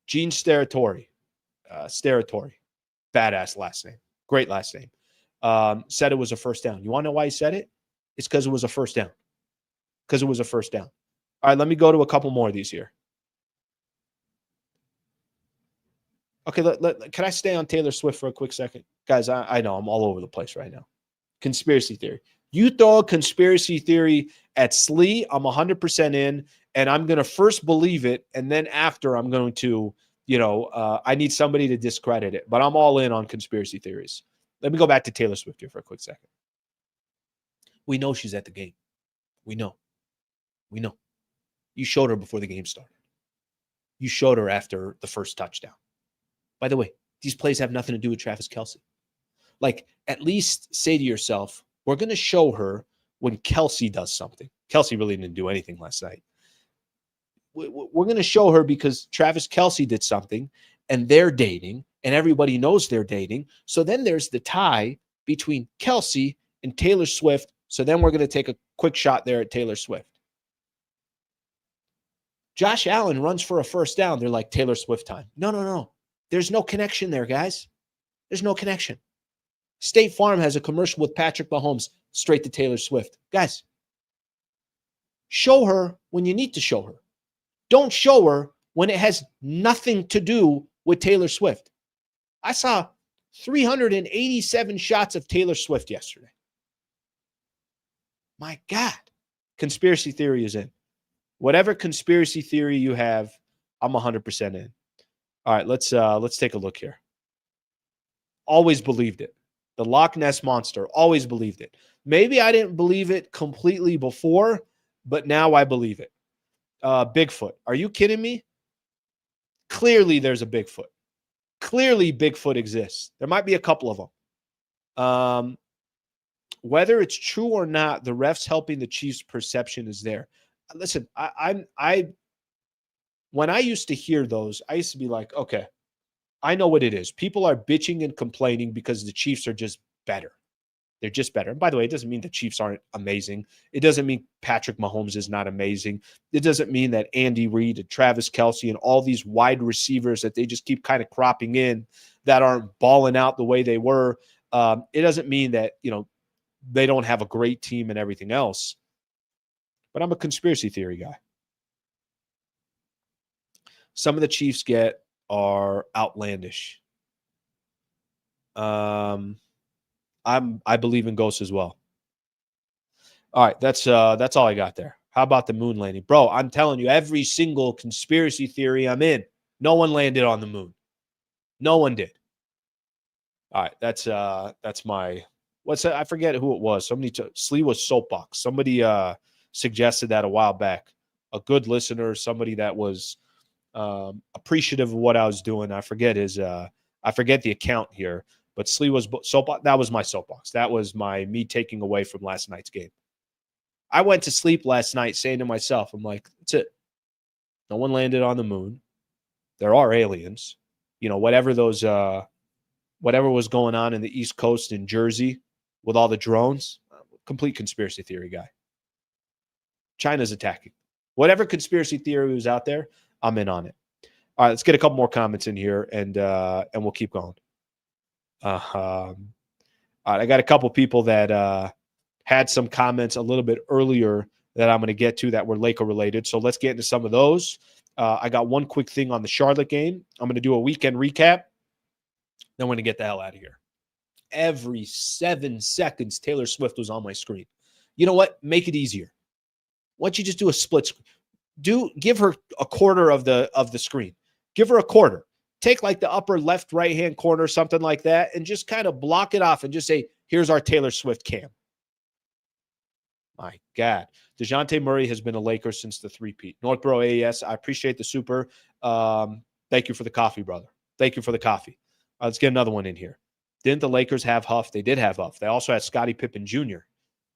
Gene Steratore. Steratore. Badass last name. Great last name. Said it was a first down. You want to know why he said it? It's because it was a first down. Because it was a first down. All right, let me go to a couple more of these here. Okay, can I stay on Taylor Swift for a quick second? Guys, I know I'm all over the place right now. Conspiracy theory. You throw a conspiracy theory at Slee, I'm 100% in, and I'm going to first believe it, and then after I'm going to, I need somebody to discredit it. But I'm all in on conspiracy theories. Let me go back to Taylor Swift here for a quick second. We know she's at the game. We know. You showed her before the game started. You showed her after the first touchdown. By the way, these plays have nothing to do with Travis Kelce. Like, at least say to yourself, we're going to show her when Kelce does something. Kelce really didn't do anything last night. We're going to show her because Travis Kelce did something, and they're dating, and everybody knows they're dating. So then there's the tie between Kelce and Taylor Swift. So then we're going to take a quick shot there at Taylor Swift. Josh Allen runs for a first down. They're like, Taylor Swift time. No. There's no connection there, guys. There's no connection. State Farm has a commercial with Patrick Mahomes straight to Taylor Swift. Guys, show her when you need to show her. Don't show her when it has nothing to do with Taylor Swift. I saw 387 shots of Taylor Swift yesterday. My God. Conspiracy theory is in. Whatever conspiracy theory you have, I'm 100% in. All right, let's take a look here. Always believed it. The Loch Ness Monster, always believed it. Maybe I didn't believe it completely before, but now I believe it. Bigfoot. Are you kidding me? Clearly there's a Bigfoot. Clearly Bigfoot exists. There might be a couple of them. Whether it's true or not, the refs helping the Chiefs' perception is there. Listen, when I used to hear those, I used to be like, okay, I know what it is. People are bitching and complaining because the Chiefs are just better. They're just better. And by the way, it doesn't mean the Chiefs aren't amazing. It doesn't mean Patrick Mahomes is not amazing. It doesn't mean that Andy Reid and Travis Kelce and all these wide receivers that they just keep kind of cropping in that aren't balling out the way they were. It doesn't mean that, they don't have a great team and everything else. But I'm a conspiracy theory guy. Some of the Chiefs get are outlandish. I believe in ghosts as well. All right, that's all I got there. How about the moon landing? Bro, I'm telling you, every single conspiracy theory I'm in, no one landed on the moon. No one did. All right, that's my what's that? I forget who it was. Slee was soapbox. Somebody suggested that a while back. A good listener, somebody that was appreciative of what I was doing. I forget the account here, but Slee was soapbox. That was my soapbox. That was me taking away from last night's game. I went to sleep last night saying to myself, I'm like, that's it. No one landed on the moon. There are aliens. Whatever was going on in the East Coast in Jersey with all the drones, complete conspiracy theory guy. China's attacking. Whatever conspiracy theory was out there, I'm in on it. All right, let's get a couple more comments in here, and we'll keep going. All right, I got a couple people that had some comments a little bit earlier that I'm going to get to that were Laker related. So let's get into some of those. I got one quick thing on the Charlotte game. I'm going to do a weekend recap. Then we're going to get the hell out of here. Every 7 seconds, Taylor Swift was on my screen. You know what? Make it easier. Why don't you just do a split screen? Give her a quarter of the screen. Give her a quarter. Take like the upper left, right-hand corner, something like that, and just kind of block it off and just say, here's our Taylor Swift cam. My God. DeJounte Murray has been a Laker since the three-peat. Northborough AES, I appreciate the super. Thank you for the coffee, brother. Thank you for the coffee. Let's get another one in here. Didn't the Lakers have Huff? They did have Huff. They also had Scottie Pippen Jr.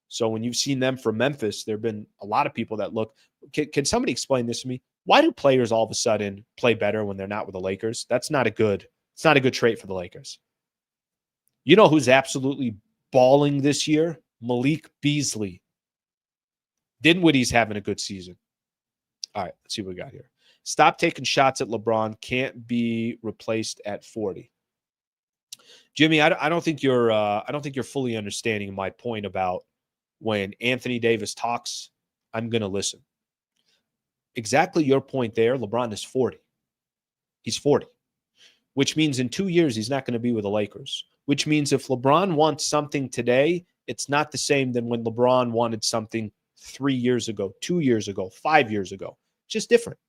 So when you've seen them from Memphis, there have been a lot of people that look. Can somebody explain this to me? Why do players all of a sudden play better when they're not with the Lakers? It's not a good trait for the Lakers. You know who's absolutely balling this year? Malik Beasley. Dinwiddie's having a good season. All right, let's see what we got here. Stop taking shots at LeBron. Can't be replaced at 40. Jimmy, I don't think you're fully understanding my point about when Anthony Davis talks, I'm going to listen. Exactly your point there. LeBron is 40. He's 40, which means in 2 years, he's not going to be with the Lakers, which means if LeBron wants something today, it's not the same than when LeBron wanted something 3 years ago, 2 years ago, 5 years ago. Just different.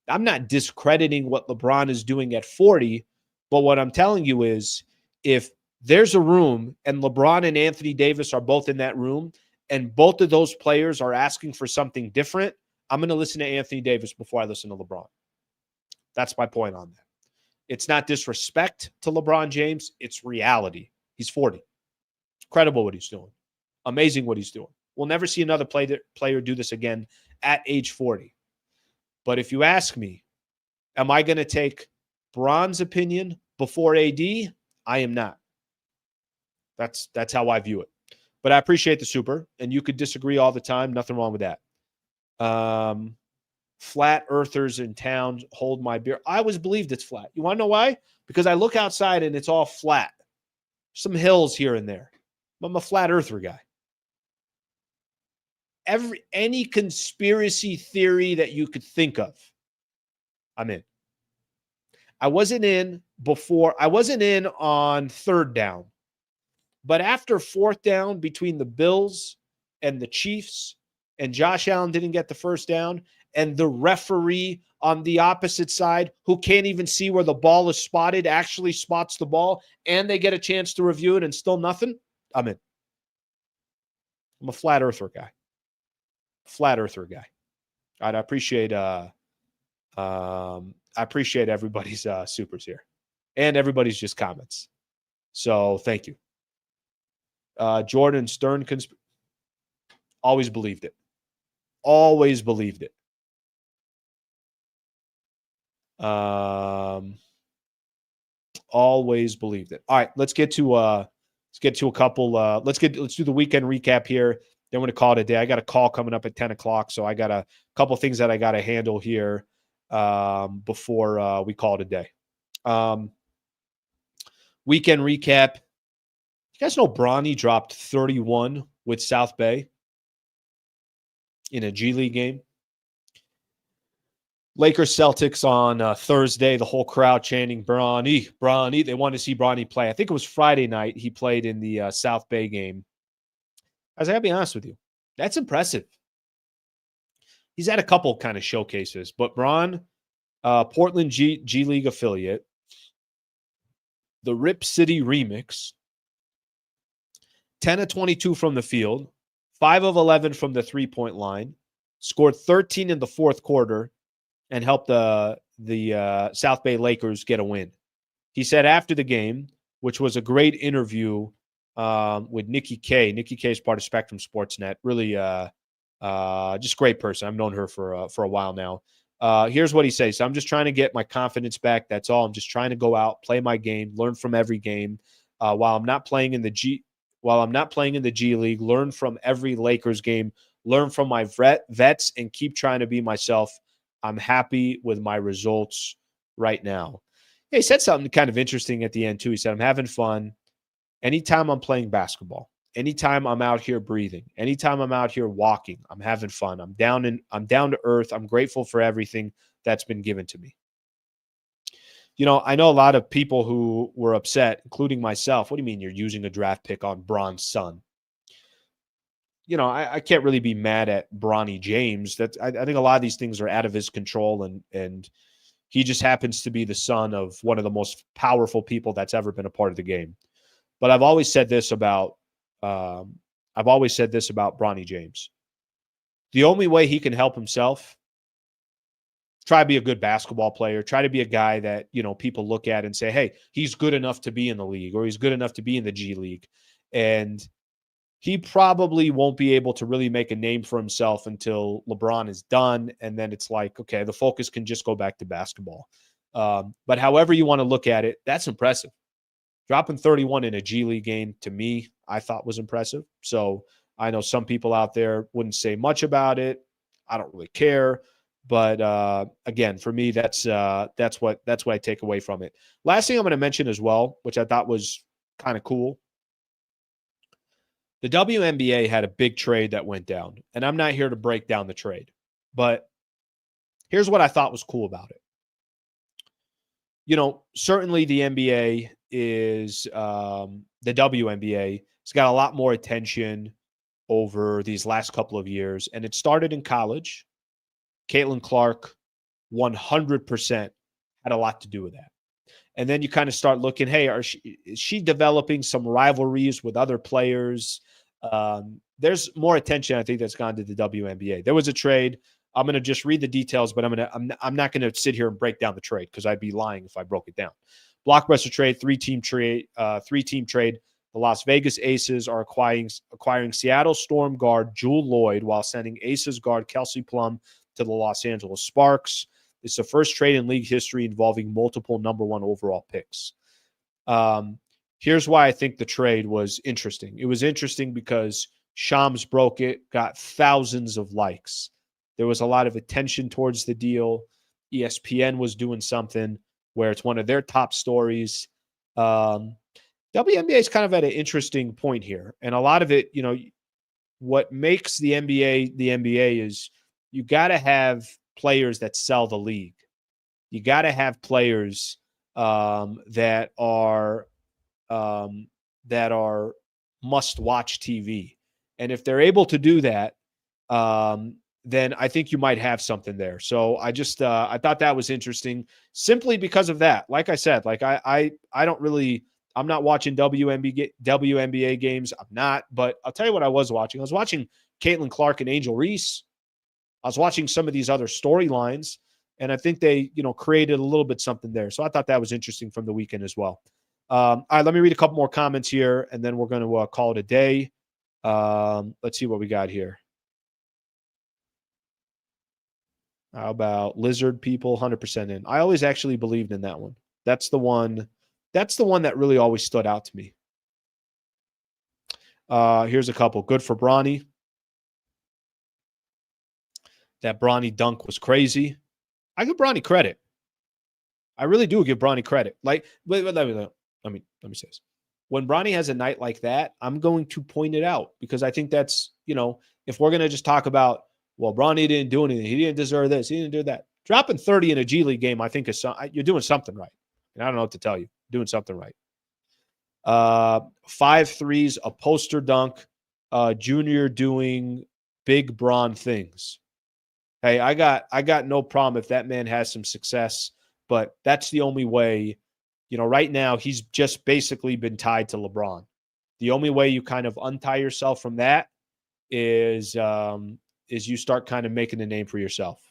I'm not discrediting what LeBron is doing at 40, but what I'm telling you is if there's a room and LeBron and Anthony Davis are both in that room and both of those players are asking for something different, I'm going to listen to Anthony Davis before I listen to LeBron. That's my point on that. It's not disrespect to LeBron James. It's reality. He's 40. Incredible what he's doing. Amazing what he's doing. We'll never see another player do this again at age 40. But if you ask me, am I going to take Bron's opinion before AD? I am not. That's how I view it. But I appreciate the super, and you could disagree all the time. Nothing wrong with that. Flat earthers in town hold my beer. I always believed it's flat. You want to know why? Because I look outside and it's all flat. Some hills here and there. I'm a flat earther guy. Any conspiracy theory that you could think of, I'm in. I wasn't in on third down. But after fourth down between the Bills and the Chiefs, and Josh Allen didn't get the first down, and the referee on the opposite side, who can't even see where the ball is spotted, actually spots the ball, and they get a chance to review it and still nothing, I'm in. I'm a flat earther guy. Flat earther guy. All right, I appreciate everybody's supers here and everybody's just comments. So thank you. Jordan Stern always believed it. Always believed it. Always believed it. All right, let's get to a couple. Let's do the weekend recap here. Then we're going to call it a day. I got a call coming up at 10 o'clock, so I got a couple things that I got to handle here before we call it a day. Weekend recap. You guys know Bronny dropped 31 with South Bay in a G League game. Lakers Celtics on Thursday, the whole crowd chanting Bronny, Bronny. They wanted to see Bronny play. I think it was Friday night he played in the South Bay game. I got to be honest with you. That's impressive. He's had a couple kind of showcases, but Bron, Portland G League affiliate, the Rip City remix, 10 of 22 from the field, 5 of 11 from the three-point line, scored 13 in the fourth quarter, and helped the South Bay Lakers get a win. He said after the game, which was a great interview with Nikki K. Nikki K is part of Spectrum Sportsnet. Really just great person. I've known her for a while now. Here's what he says. I'm just trying to get my confidence back. That's all. I'm just trying to go out, play my game, learn from every game. While I'm not playing in the G League, learn from every Lakers game, learn from my vets, and keep trying to be myself. I'm happy with my results right now. He said something kind of interesting at the end, too. He said, I'm having fun anytime I'm playing basketball. anytime I'm out here breathing, anytime I'm out here walking, I'm having fun. I'm down to earth. I'm grateful for everything that's been given to me. I know a lot of people who were upset, including myself. What do you mean you're using a draft pick on Bron's son? I can't really be mad at Bronny James. I think a lot of these things are out of his control, and he just happens to be the son of one of the most powerful people that's ever been a part of the game. But I've always said this about Bronny James. The only way he can help himself, try to be a good basketball player, try to be a guy that, people look at and say, hey, he's good enough to be in the league, or he's good enough to be in the G League. And he probably won't be able to really make a name for himself until LeBron is done. And then it's like, okay, the focus can just go back to basketball. But however you want to look at it, that's impressive. Dropping 31 in a G League game, to me, I thought was impressive. So I know some people out there wouldn't say much about it. I don't really care. But again, for me, that's what I take away from it. Last thing I'm going to mention as well, which I thought was kind of cool. The WNBA had a big trade that went down, and I'm not here to break down the trade, but here's what I thought was cool about it. Certainly the NBA is the WNBA has got a lot more attention over these last couple of years, and it started in college. Caitlin Clark, 100% had a lot to do with that. And then you kind of start looking, hey, is she developing some rivalries with other players? There's more attention, I think, that's gone to the WNBA. There was a trade. I'm going to just read the details, but I'm not going to sit here and break down the trade because I'd be lying if I broke it down. Blockbuster trade, three-team trade. The Las Vegas Aces are acquiring Seattle Storm guard Jewel Lloyd while sending Aces guard Kelsey Plum to the Los Angeles Sparks. It's the first trade in league history involving multiple number 1 overall picks. Here's why I think the trade was interesting. It was interesting because Shams broke it, got thousands of likes. There was a lot of attention towards the deal. ESPN was doing something where it's one of their top stories. WNBA is kind of at an interesting point here. And a lot of it, what makes the NBA is you got to have players that sell the league. You got to have players that are must-watch TV. And if they're able to do that, then I think you might have something there. So I just I thought that was interesting simply because of that. Like I said, I'm not watching WNBA games. I'm not, but I'll tell you what I was watching. I was watching Caitlin Clark and Angel Reese. I was watching some of these other storylines, and I think they, created a little bit something there. So I thought that was interesting from the weekend as well. All right, let me read a couple more comments here, and then we're going to call it a day. Let's see what we got here. How about Lizard People, 100% in? I always actually believed in that one. That's the one that really always stood out to me. Here's a couple. Good for Bronny. That Bronny dunk was crazy. I give Bronny credit. I really do give Bronny credit. Let me say this. When Bronny has a night like that, I'm going to point it out because I think that's, if we're going to just talk about, well, Bronny didn't do anything. He didn't deserve this. He didn't do that. Dropping 30 in a G League game, I think you're doing something right. And I don't know what to tell you. Doing something right. 5 threes, a poster dunk, Junior doing big Bron things. Hey, I got no problem if that man has some success, but that's the only way. Right now he's just basically been tied to LeBron. The only way you kind of untie yourself from that is you start kind of making a name for yourself.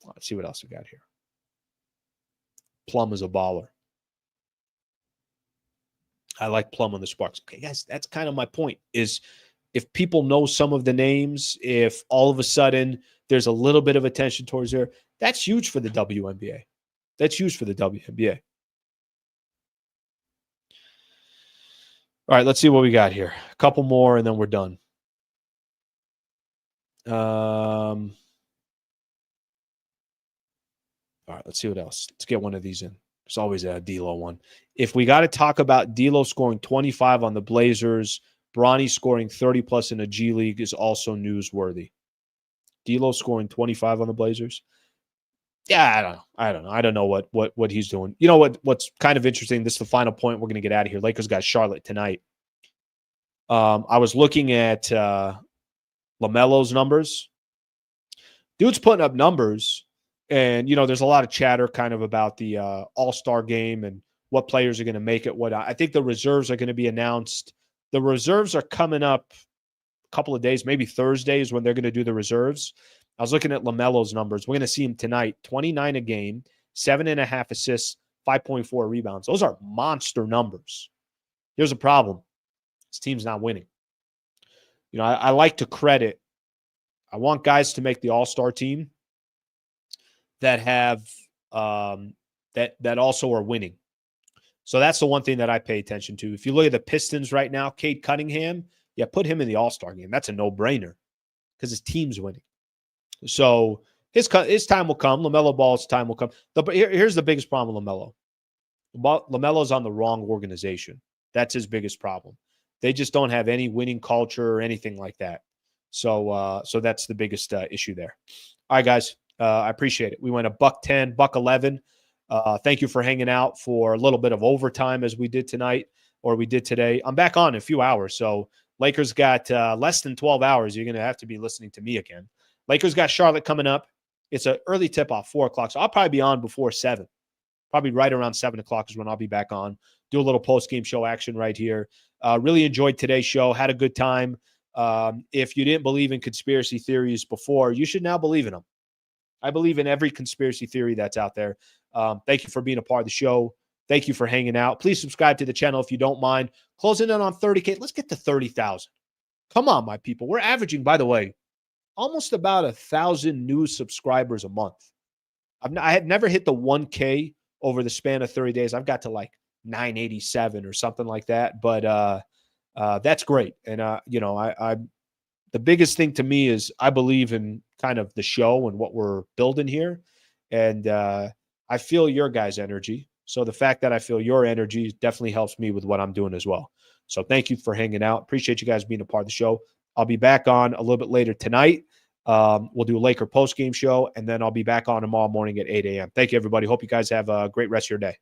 Let's see what else we got here. Plum is a baller. I like Plum on the Sparks. Okay, guys, that's kind of my point is if people know some of the names, if all of a sudden there's a little bit of attention towards there, that's huge for the WNBA. That's huge for the WNBA. All right, let's see what we got here. A couple more, and then we're done. All right, let's see what else. Let's get one of these in. There's always a D'Lo one. If we got to talk about D'Lo scoring 25 on the Blazers, Bronny scoring 30+ in a G League is also newsworthy. D'Lo scoring 25 on the Blazers. Yeah, I don't know. I don't know what he's doing. You know what's kind of interesting? This is the final point. We're going to get out of here. Lakers got Charlotte tonight. I was looking at LaMelo's numbers. Dude's putting up numbers, and there's a lot of chatter kind of about the All-Star game and what players are going to make it. I think the reserves are going to be announced. The reserves are coming up a couple of days, maybe Thursday is when they're going to do the reserves. I was looking at LaMelo's numbers. We're going to see him tonight, 29 a game, 7.5 assists, 5.4 rebounds. Those are monster numbers. Here's a problem. This team's not winning. I like to credit. I want guys to make the All-Star team that have that also are winning. So that's the one thing that I pay attention to. If you look at the Pistons right now, Cade Cunningham, put him in the All-Star game. That's a no-brainer because his team's winning. So his time will come. LaMelo Ball's time will come. Here's the biggest problem with LaMelo. LaMelo's on the wrong organization. That's his biggest problem. They just don't have any winning culture or anything like that. So that's the biggest issue there. All right, guys. I appreciate it. We went $110, $111. Thank you for hanging out for a little bit of overtime as we did tonight or we did today. I'm back on in a few hours. So Lakers got less than 12 hours. You're going to have to be listening to me again. Lakers got Charlotte coming up. It's an early tip-off, 4 o'clock. So I'll probably be on before 7. Probably right around 7 o'clock is when I'll be back on. Do a little post-game show action right here. Really enjoyed today's show. Had a good time. If you didn't believe in conspiracy theories before, you should now believe in them. I believe in every conspiracy theory that's out there. Thank you for being a part of the show. Thank you for hanging out. Please subscribe to the channel if you don't mind. Closing in on 30K. Let's get to 30,000. Come on, my people. We're averaging, by the way, almost about 1,000 new subscribers a month. I had never hit the 1K over the span of 30 days. I've got to like 987 or something like that. But that's great. And, the biggest thing to me is I believe in kind of the show and what we're building here. And I feel your guys' energy. So the fact that I feel your energy definitely helps me with what I'm doing as well. So thank you for hanging out. Appreciate you guys being a part of the show. I'll be back on a little bit later tonight. We'll do a Laker post-game show, and then I'll be back on tomorrow morning at 8 a.m. Thank you, everybody. Hope you guys have a great rest of your day.